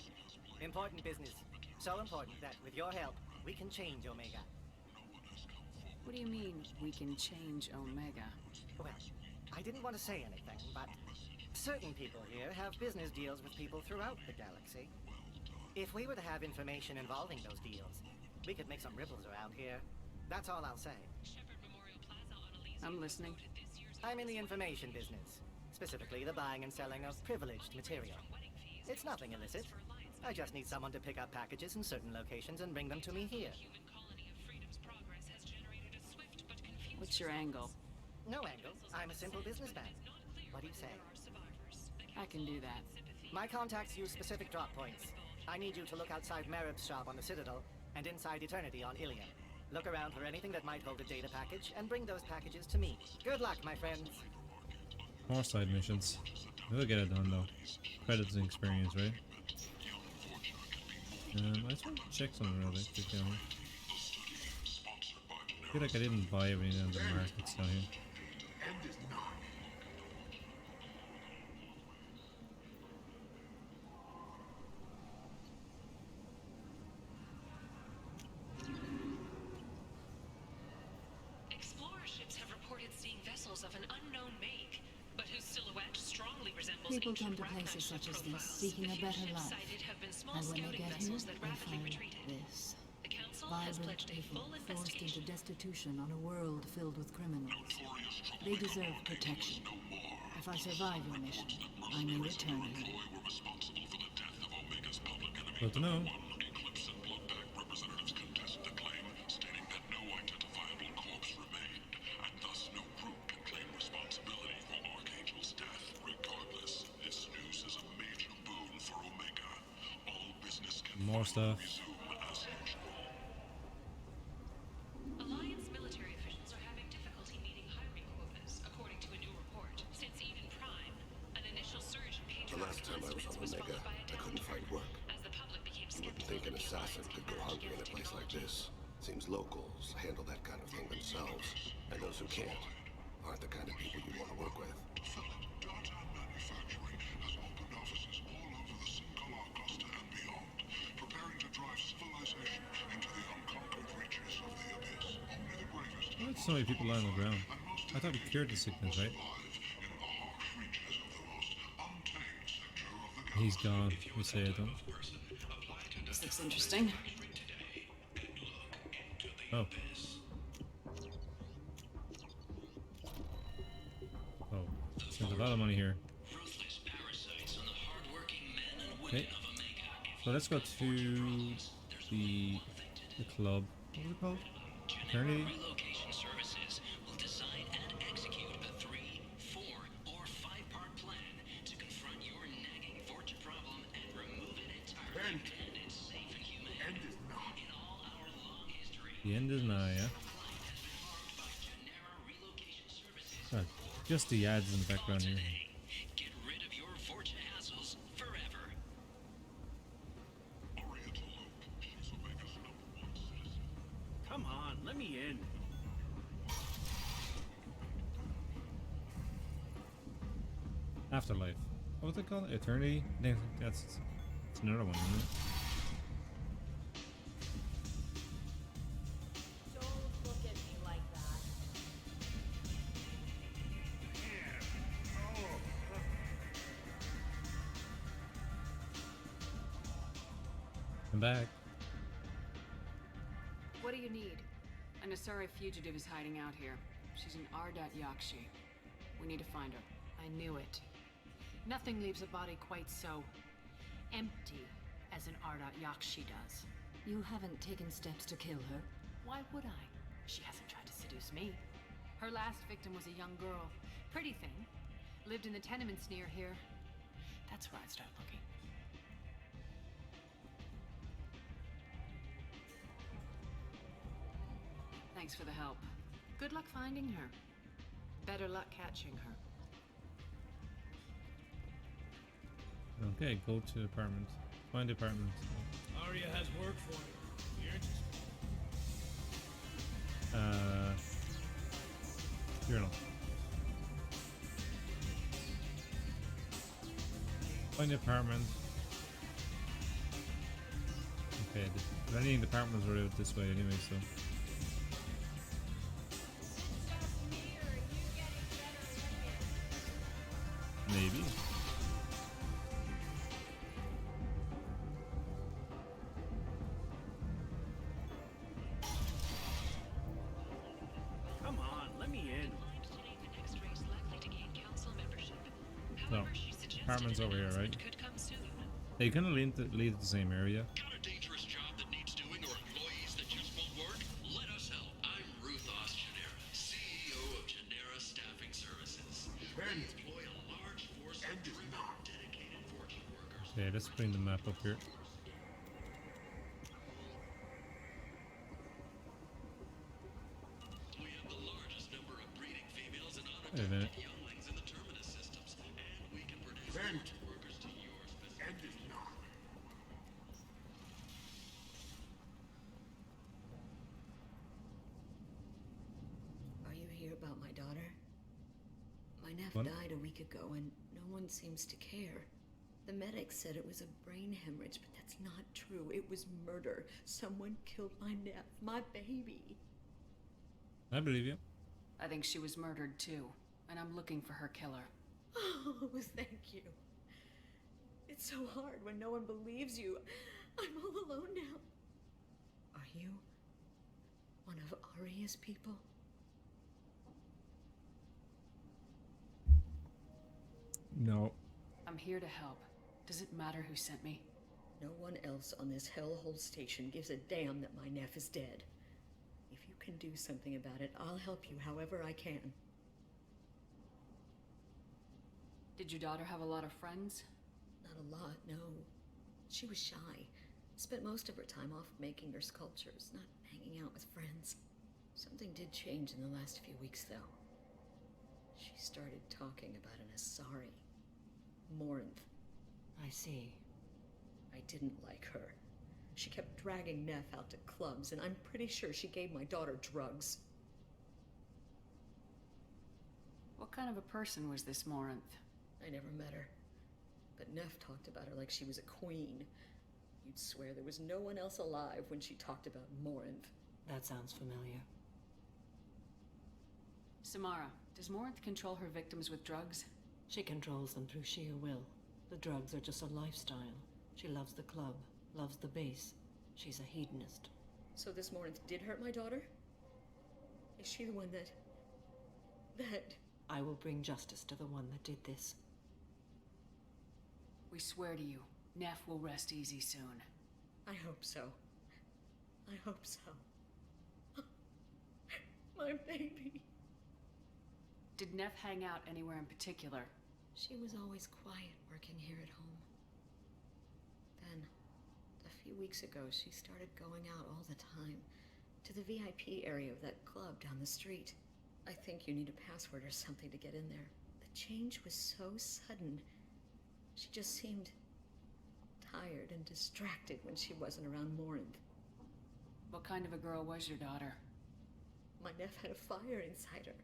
Important business. So important that, with your help, we can change Omega. What do you mean, we can change Omega? Well, I didn't want to say anything, but certain people here have business deals with people throughout the galaxy. If we were to have information involving those deals, we could make some ripples around here. That's all I'll say. I'm listening. I'm in the information business, specifically the buying and selling of privileged material. It's nothing illicit. I just need someone to pick up packages in certain locations and bring them to me here. What's your angle? No angle. I'm a simple businessman. What do you say? I can do that. My contacts use specific drop points. I need you to look outside Merib's shop on the Citadel and inside Eternity on Ilium. Look around for anything that might hold a data package and bring those packages to me. Good luck, my friends. More side missions. We'll get it done though. Credits and experience, right? I just want to check something real quick down here. I feel like I didn't buy everything on the markets down here. Explorer ships have reported seeing vessels of an unknown make, but whose silhouette strongly resembles People come ancient to Rat places National such as this, profiles. seeking The a few better ships life. sighted have been small And when they scouting get here, vessels they that rapidly find retreated. this. The Council has Vibrant pledged a people full forced investigation. into destitution on a world filled with criminals. They deserve protection. If I survive your mission, I may return here. Good to know. More stuff. Alliance military officials are having difficulty meeting hiring quotas, according to a new report. Since Nothing could go hungry in a place like this. Seems locals handle that kind of thing themselves, and those who can't aren't the kind of people you want to work with. Why are so many people lying on the ground? I thought we cured the sickness, right? He's gone. We say it, though. This looks interesting. Oh. Oh. There's a lot of money here. Okay. So let's go to the club. What is it called? Eternity? Relocation services will design and execute a 3, 4, or 5-part plan to confront your nagging fortune problem and remove it entirely. And it's safe and humane. In all our long history, The end is nigh, yeah? Just the ads in the background here. get rid of your fortune hassles forever. Come on, let me in. Afterlife. What was it called? Eternity? I think that's another one, isn't it? Don't look at me like that. I'm back. What do you need? An Asari fugitive is hiding out here. She's in Ardat Yakshi. We need to find her. I knew it. Nothing leaves a body quite so empty as an Ardat Yakshi does. You haven't taken steps to kill her? Why would I? She hasn't tried to seduce me. Her last victim was a young girl. Pretty thing. Lived in the tenements near here. That's where I'd start looking. Thanks for the help. Good luck finding her. Better luck catching her. Okay, go to the apartment. Find the apartment. Arya has work for you. You're interested. Journal. Find the apartment. Okay, the running departments are out this way anyway, so. Maybe. Come on, let me in. No, apartment's over here, right? Hey, you kind of lead the same area. Got a dangerous job that needs doing or employees that just won't work? Let us help. I'm Ruthos Genera, CEO of Genera Staffing Services. We employ a large force of driven, dedicated fortune workers. Okay, let's bring the map up here. We have the largest number of breeding females and Wait a minute. unadopted younglings in the terminus systems, and we can produce fortune workers to your specific needs. Are you here about my daughter? My nephew What? died a week ago and no one seems to care. The medics said it was a brain hemorrhage, but that's not true. It was murder. Someone killed my nephew, my baby. I believe you. I think she was murdered too, and I'm looking for her killer. Oh, thank you. It's so hard when no one believes you. I'm all alone now. Are you one of Arya's people? No. I'm here to help. Does it matter who sent me? No one else on this hellhole station gives a damn that my nephew is dead. If you can do something about it, I'll help you however I can. Did your daughter have a lot of friends? Not a lot, no. She was shy. Spent most of her time off making her sculptures, not hanging out with friends. Something did change in the last few weeks, though. She started talking about an Asari. Morinth. I see. I didn't like her. She kept dragging Neff out to clubs, and I'm pretty sure she gave my daughter drugs. What kind of a person was this Morinth? I never met her, but Neff talked about her like she was a queen. You'd swear there was no one else alive when she talked about Morinth. That sounds familiar. Samara, does Morinth control her victims with drugs? She controls them through sheer will. The drugs are just a lifestyle. She loves the club, loves the base. She's a hedonist. So this Morinth did hurt my daughter? Is she the one that... I will bring justice to the one that did this. We swear to you, Neff will rest easy soon. I hope so. I hope so. My baby. Did Neff hang out anywhere in particular? She was always quiet working here at home. Then, a few weeks ago, she started going out all the time to the VIP area of that club down the street. I think you need a password or something to get in there. The change was so sudden. She just seemed tired and distracted when she wasn't around Morinth. What kind of a girl was your daughter? My Neff had a fire inside her.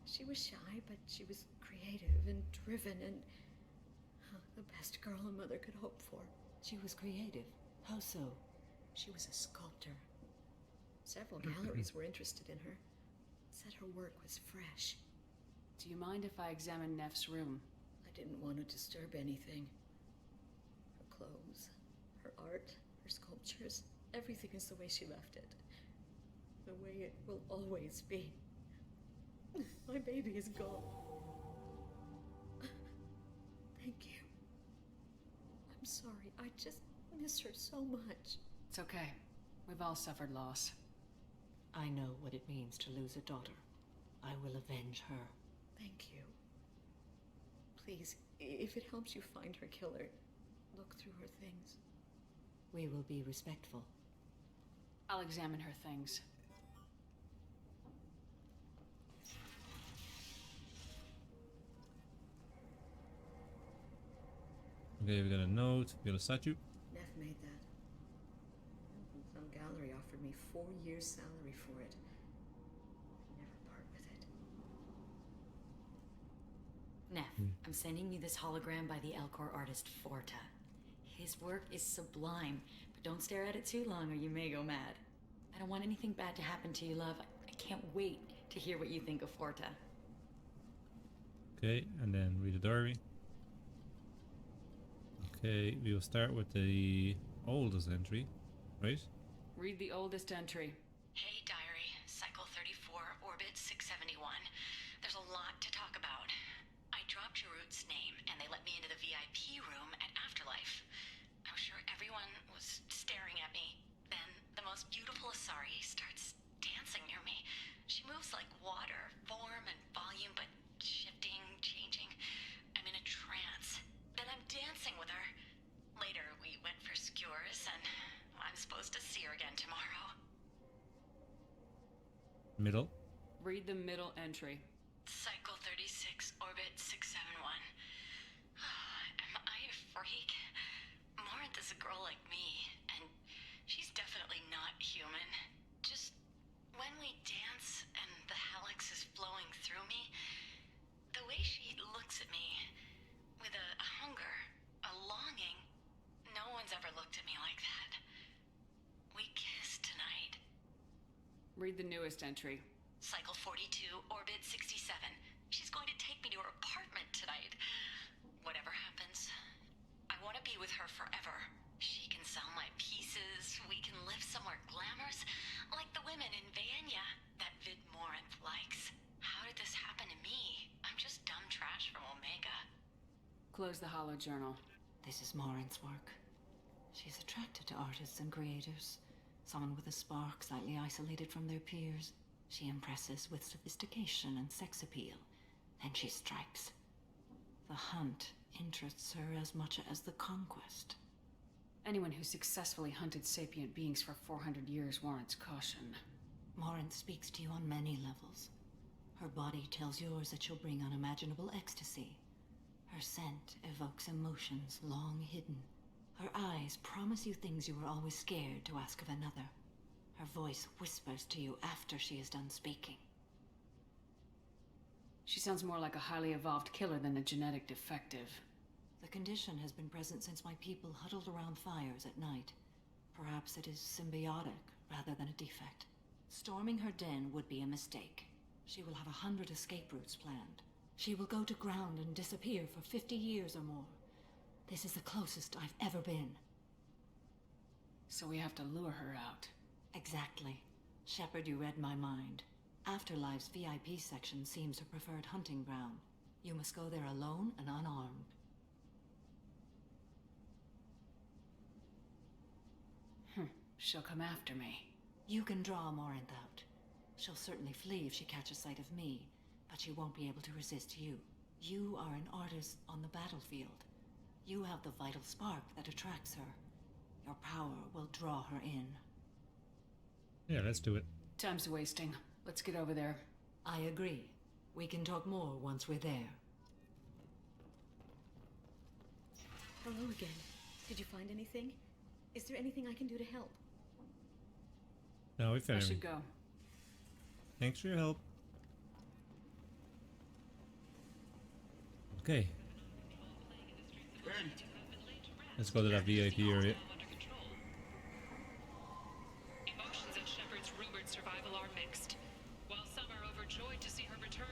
She was shy, but she was creative and driven and the best girl a mother could hope for. She was creative. How so? She was a sculptor. Several galleries were interested in her. Said her work was fresh. Do you mind if I examine Neff's room? I didn't want to disturb anything. Her clothes, her art, her sculptures, everything is the way she left it. The way it will always be. My baby is gone. Thank you. I'm sorry. I just miss her so much. It's okay. We've all suffered loss. I know what it means to lose a daughter. I will avenge her. Thank you. Please, if it helps you find her killer, look through her things. We will be respectful. I'll examine her things. Okay, we got a note, we got a statue. Neff made that. Some gallery offered me 4 years' salary for it. I'd never part with it. Neff, I'm sending you this hologram by the Elcor artist Forta. His work is sublime, but don't stare at it too long or you may go mad. I don't want anything bad to happen to you, love. I can't wait to hear what you think of Forta. Okay, and then read the diary. Okay, we will start with the oldest entry, right? Read the oldest entry. Hey, diary. Cycle 34, orbit 671. There's a lot to talk about. I dropped Jarut's name, and they let me into the VIP room at Afterlife. I'm sure everyone was staring at me. Then the most beautiful Asari starts dancing near me. She moves like water, form and volume, but shifting, changing. I'm in a trance. Then I'm dancing with her. Later, we went for skewers, and I'm supposed to see her again tomorrow. Middle. Read the middle entry. Cycle 36, orbit 671. Am I a freak? Morinth is a girl like me, and she's definitely not human. Just when we dance and the helix is flowing through me, the way she looks at me with a hunger, a longing, no one's ever looked at me like that. We kiss tonight. Read the newest entry. Cycle 42, orbit 67. She's going to take me to her apartment tonight. Whatever happens, I want to be with her forever. She can sell my pieces, we can live somewhere glamorous, like the women in Vanya that Vid Morinth likes. How did this happen to me? I'm just dumb trash from Omega. Close the holo journal. This is Morinth's work. She's attracted to artists and creators. Someone with a spark, slightly isolated from their peers. She impresses with sophistication and sex appeal. Then she strikes. The hunt interests her as much as the conquest. Anyone who successfully hunted sapient beings for 400 years warrants caution. Morinth speaks to you on many levels. Her body tells yours that she'll bring unimaginable ecstasy. Her scent evokes emotions long hidden. Her eyes promise you things you were always scared to ask of another. Her voice whispers to you after she is done speaking. She sounds more like a highly evolved killer than a genetic defective. The condition has been present since my people huddled around fires at night. Perhaps it is symbiotic rather than a defect. Storming her den would be a mistake. She will have 100 escape routes planned. She will go to ground and disappear for 50 years or more. This is the closest I've ever been. So we have to lure her out. Exactly. Shepard, you read my mind. Afterlife's VIP section seems her preferred hunting ground. You must go there alone and unarmed. She'll come after me. You can draw Morinth out. She'll certainly flee if she catches sight of me, but she won't be able to resist you. You are an artist on the battlefield. You have the vital spark that attracts her. Your power will draw her in. Yeah, let's do it. Time's wasting. Let's get over there. I agree. We can talk more once we're there. Hello again. Did you find anything? Is there anything I can do to help? No, we found I should everything. go. Thanks for your help. Okay. Let's go to that VIP area. Emotions at Shepard's rumored survival are mixed. While some are overjoyed to see her return,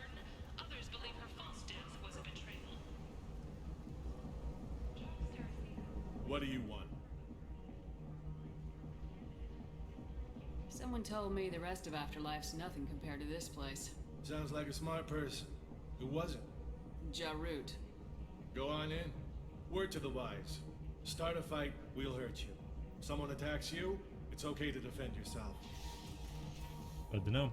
others believe her false death was a betrayal. What do you want? Someone told me the rest of Afterlife's nothing compared to this place. Sounds like a smart person. Who was it? Jarut. Go on in. Word to the wise. Start a fight, we'll hurt you. Someone attacks you, it's okay to defend yourself. Good to know.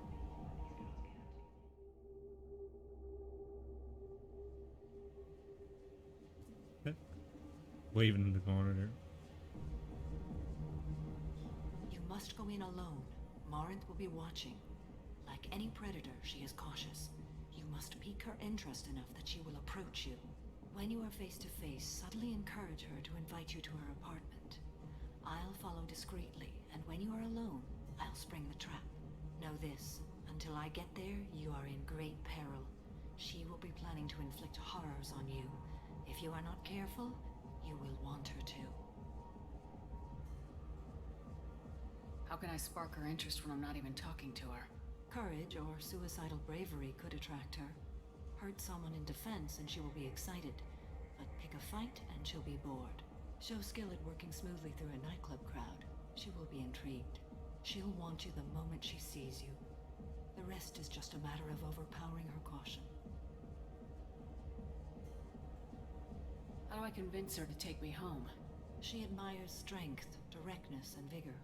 Okay. Waving in the corner there. You must go in alone. Morinth will be watching. Like any predator, she is cautious. You must pique her interest enough that she will approach you. When you are face to face, subtly encourage her to invite you to her apartment. I'll follow discreetly, and when you are alone, I'll spring the trap. Know this, until I get there, you are in great peril. She will be planning to inflict horrors on you. If you are not careful, you will want her to. How can I spark her interest when I'm not even talking to her? Courage or suicidal bravery could attract her. Hurt someone in defense and she will be excited, but pick a fight and she'll be bored. Show skill at working smoothly through a nightclub crowd. She will be intrigued. She'll want you the moment she sees you. The rest is just a matter of overpowering her caution. How do I convince her to take me home? She admires strength, directness, and vigor.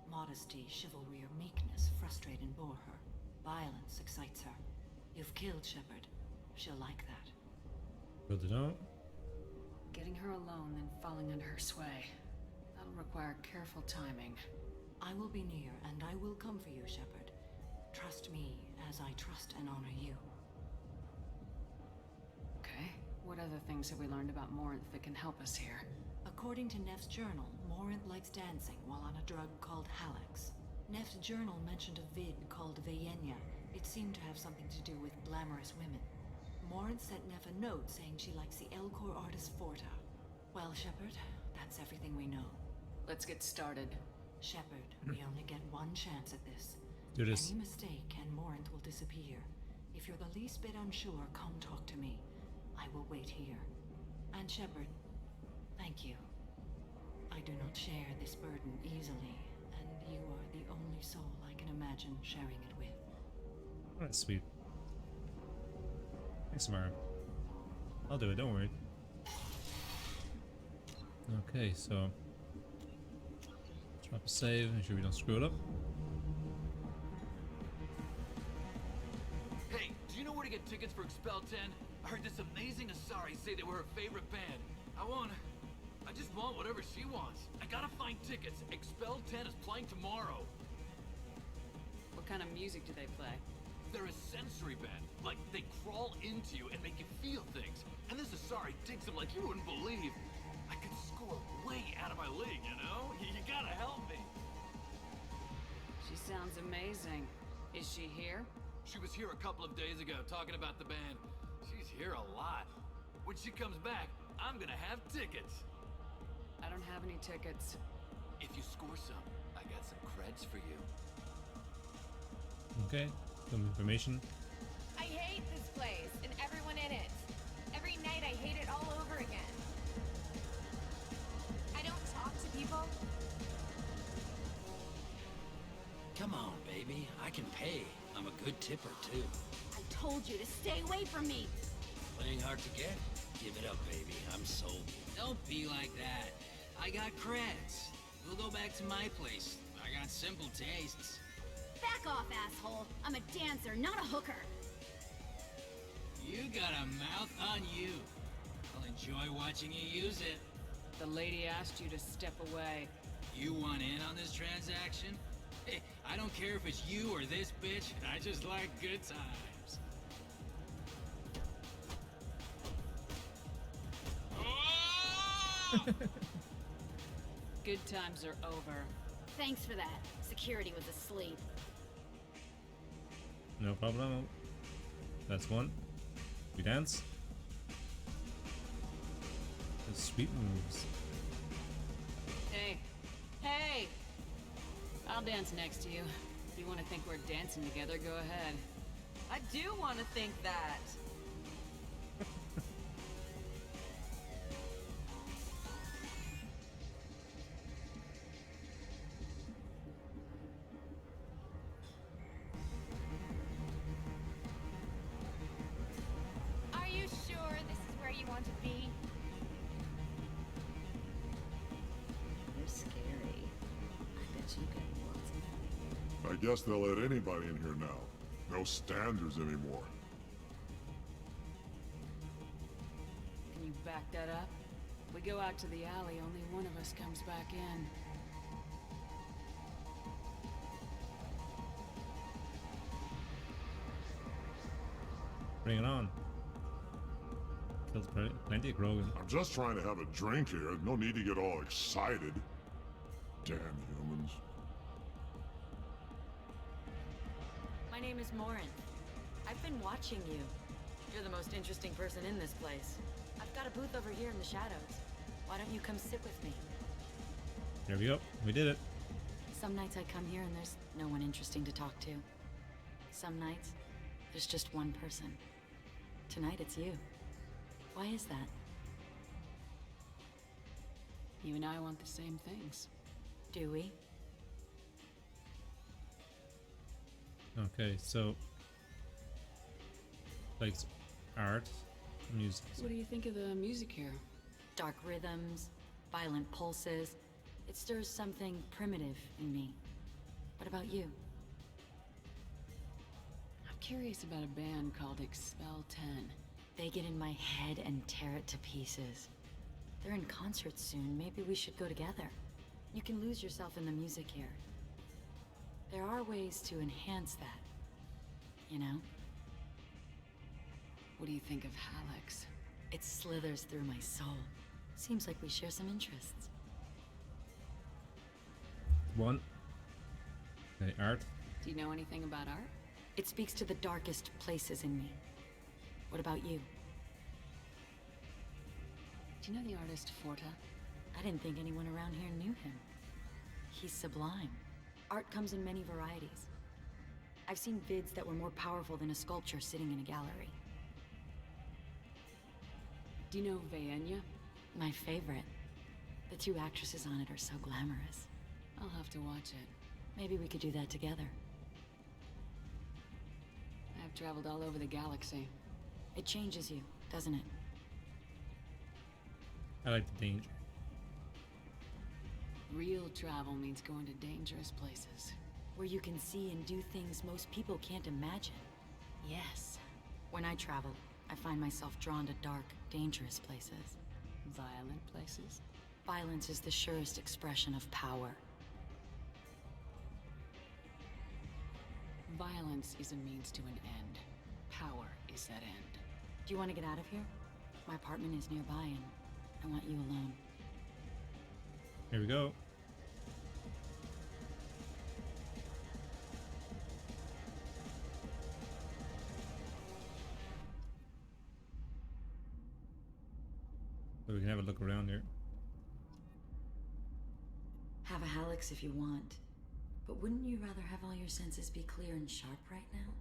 Modesty, chivalry, or meekness frustrate and bore her. Violence excites her. You've killed Shepard. She'll like that. Good to know. Getting her alone, then falling under her sway. That'll require careful timing. I will be near, and I will come for you, Shepard. Trust me, as I trust and honor you. Okay. What other things have we learned about Morinth that can help us here? According to Neff's journal, Morinth likes dancing while on a drug called Halax. Neff's journal mentioned a vid called Vayenya. It seemed to have something to do with glamorous women. Morinth sent Neff a note saying she likes the Elcor artist Forta. Well, Shepard, that's everything we know. Let's get started. Shepard, we only get one chance at this. Do this. Any mistake and Morinth will disappear. If you're the least bit unsure, come talk to me. I will wait here. And Shepard, thank you. I do not share this burden easily, and you are the only soul I can imagine sharing it with. That's sweet. Thanks, Samara. I'll do it, don't worry. Okay, so drop a save, make sure we don't screw it up. Hey, do you know where to get tickets for Expel 10? I heard this amazing Asari say they were her favorite band. I just want whatever she wants. I gotta find tickets. Expel 10 is playing tomorrow. What kind of music do they play? They're a sensory band. Like, they crawl into you and make you feel things. And this Asari digs them like you wouldn't believe. I could score way out of my league, you know? You gotta help me. She sounds amazing. Is she here? She was here a couple of days ago talking about the band. She's here a lot. When she comes back, I'm gonna have tickets. I don't have any tickets. If you score some, I got some creds for you. Okay, some information. I hate this place and everyone in it. Every night I hate it all over again. I don't talk to people. Come on, baby. I can pay. I'm a good tipper, too. I told you to stay away from me. Playing hard to get? Give it up, baby. I'm sold. Don't be like that. I got creds. We'll go back to my place. I got simple tastes. Back off, asshole. I'm a dancer, not a hooker. You got a mouth on you. I'll enjoy watching you use it. The lady asked you to step away. You want in on this transaction? Hey, I don't care if it's you or this bitch. I just like good times. Good times are over. Thanks for that. Security was asleep. No problem. That's one. We dance. The sweet moves. Hey. Hey! I'll dance next to you. If you want to think we're dancing together, go ahead. I do want to think that. Are you sure this is where you want to be? They're scary. I bet you get lots of I guess they'll let anybody in here now. No standards anymore. Can you back that up? If we go out to the alley, only one of us comes back in. Bring it on. Kills plenty of Grogan. I'm just trying to have a drink here. No need to get all excited. Damn humans. My name is Morin. I've been watching you. You're the most interesting person in this place. I've got a booth over here in the shadows. Why don't you come sit with me? There we go. We did it. Some nights I come here and there's no one interesting to talk to. Some nights, there's just one person. Tonight it's you. Why is that? You and I want the same things. Do we? Okay, so like art, music. What do you think of the music here? Dark rhythms, violent pulses. It stirs something primitive in me. What about you? I'm curious about a band called Expel 10. They get in my head and tear it to pieces. They're in concert soon. Maybe we should go together. You can lose yourself in the music here. There are ways to enhance that, you know? What do you think of Hallex? It slithers through my soul. Seems like we share some interests. One. Okay, art. Do you know anything about art? It speaks to the darkest places in me. What about you? Do you know the artist Forta? I didn't think anyone around here knew him. He's sublime. Art comes in many varieties. I've seen vids that were more powerful than a sculpture sitting in a gallery. Do you know Vaenya? My favorite. The two actresses on it are so glamorous. I'll have to watch it. Maybe we could do that together. I've traveled all over the galaxy. It changes you, doesn't it? I like the danger. Real travel means going to dangerous places. Where you can see and do things most people can't imagine. Yes. When I travel, I find myself drawn to dark, dangerous places. Violent places? Violence is the surest expression of power. Violence is a means to an end. Power is that end. Do you want to get out of here? My apartment is nearby and I want you alone. Here we go. So we can have a look around here. Have a Halix if you want, but wouldn't you rather have all your senses be clear and sharp right now?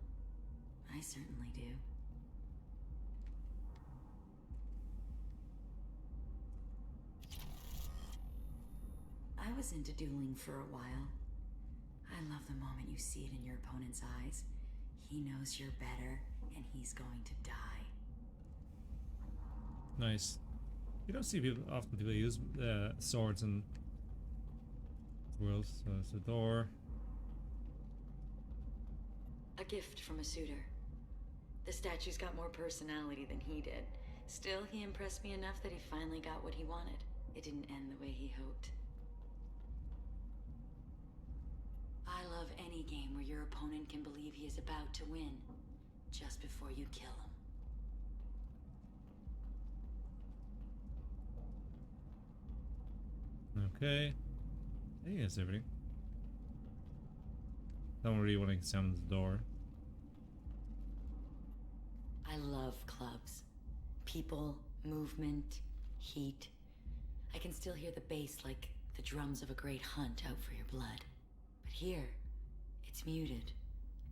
I certainly do. I was into dueling for a while. I love the moment you see it in your opponent's eyes. He knows you're better, and he's going to die. Nice. You don't see often people use swords in the world. So it's a door. A gift from a suitor. The statue's got more personality than he did. Still, he impressed me enough that he finally got what he wanted. It didn't end the way he hoped. I love any game where your opponent can believe he is about to win, just before you kill him. Okay. I think that's everything. Don't really want to examine the door. I love clubs. People, movement, heat. I can still hear the bass like the drums of a great hunt out for your blood. But here, it's muted,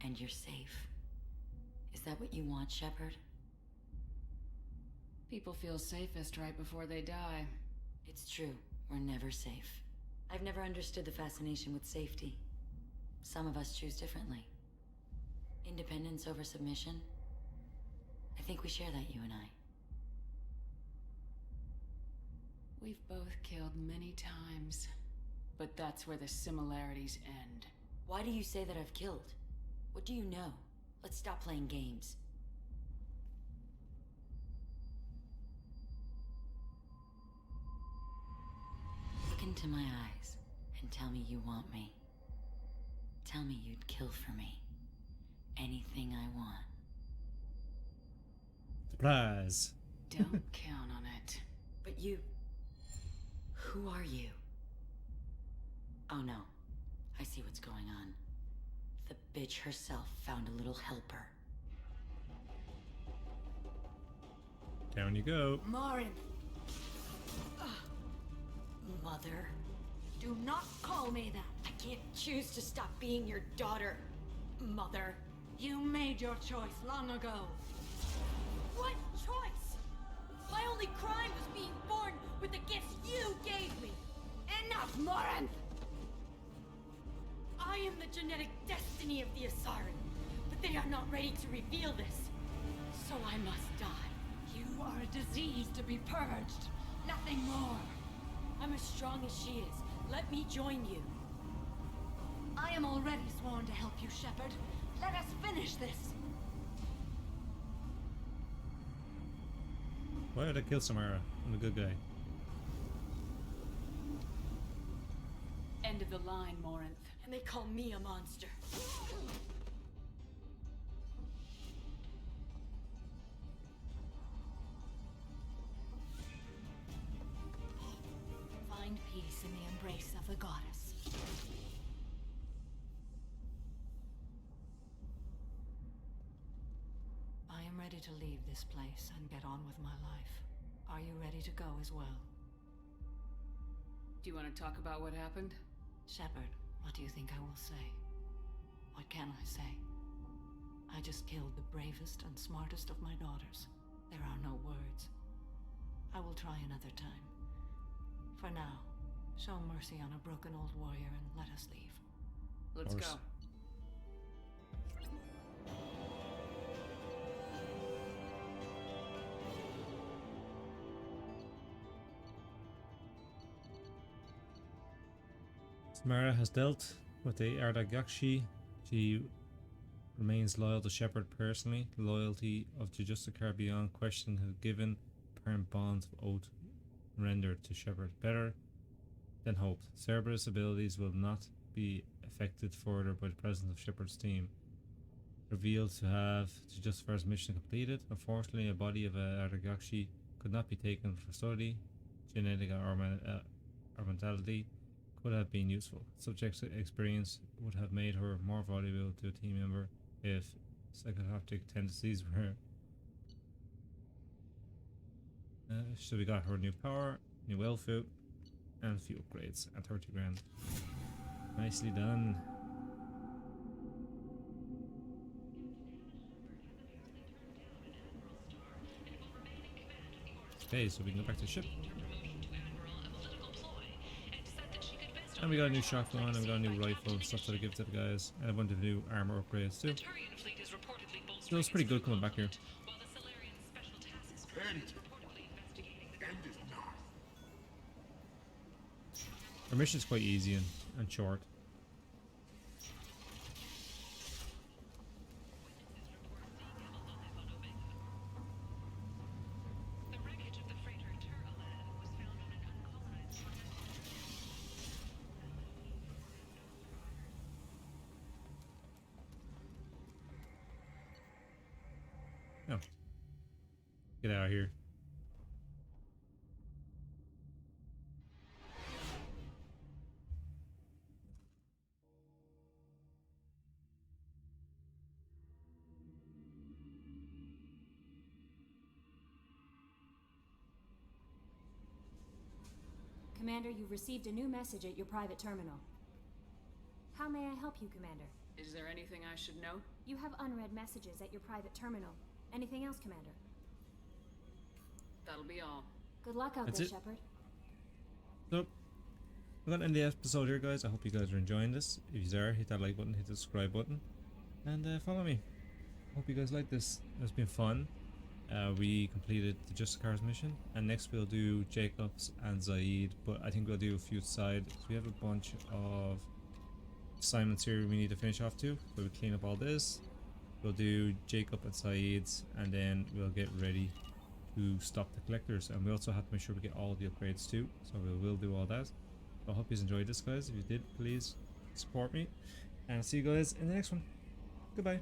and you're safe. Is that what you want, Shepard? People feel safest right before they die. It's true. We're never safe. I've never understood the fascination with safety. Some of us choose differently. Independence over submission. I think we share that, you and I. We've both killed many times, but that's where the similarities end. Why do you say that I've killed? What do you know? Let's stop playing games. Look into my eyes and tell me you want me. Tell me you'd kill for me. Anything I want. Surprise! Don't count on it. But you... Who are you? Oh no. I see what's going on. The bitch herself found a little helper. Down you go. Morin! Mother. Do not call me that. I can't choose to stop being your daughter. Mother. You made your choice long ago. What choice? My only crime was being born with the gifts you gave me. Enough, Morin! I am the genetic destiny of the Asari, but they are not ready to reveal this. So I must die. You are a disease to be purged. Nothing more. I'm as strong as she is. Let me join you. I am already sworn to help you, Shepard. Let us finish this. Why did I kill Samara? I'm a good guy. End of the line, Morinth. And they call me a monster. Find peace in the embrace of the goddess. I am ready to leave this place and get on with my life. Are you ready to go as well? Do you want to talk about what happened? Shepard, what do you think I will say? What can I say? I just killed the bravest and smartest of my daughters. There are no words. I will try another time. For now, show mercy on a broken old warrior and let us leave. Let's go. Samara has dealt with the Arda Yakshi. She remains loyal to Shepard personally. The loyalty of Jujusta beyond question has given apparent bonds of oath rendered to Shepard better than hoped. Cerberus' abilities will not be affected further by the presence of Shepard's team. Revealed to have Jujusta's mission completed. Unfortunately, a body of Arda Yakshi could not be taken for study. Genetic Her mentality could have been useful. Subject's experience would have made her more valuable to a team member if psychopathic tendencies were. So we got her new power, new outfit, and a few upgrades at 30 grand. Nicely done. Okay, so we can go back to the ship. And we got a new shotgun, and we got a new rifle, stuff to give to the guys, and a bunch of new armor upgrades too. So it's pretty good coming back here. Our mission's quite easy and short. Oh. Get out of here. Commander, you've received a new message at your private terminal. How may I help you, Commander? Is there anything I should know? You have unread messages at your private terminal. Anything else, Commander? That'll be all. Good luck out That's there, it. Shepard. So, we're gonna end the episode here, guys. I hope you guys are enjoying this. If you are, hit that like button, hit the subscribe button, and follow me. Hope you guys like this. It's been fun. We completed the Just Cars mission, and next we'll do Jacobs and Zaid, but I think we'll do a few sides. We have a bunch of assignments here we need to finish off too. So we clean up all this. We'll do Jacob and Said's, and then we'll get ready to stop the collectors. And we also have to make sure we get all the upgrades too. So we will do all that. So I hope you enjoyed this, guys. If you did, please support me, and I'll see you guys in the next one. Goodbye.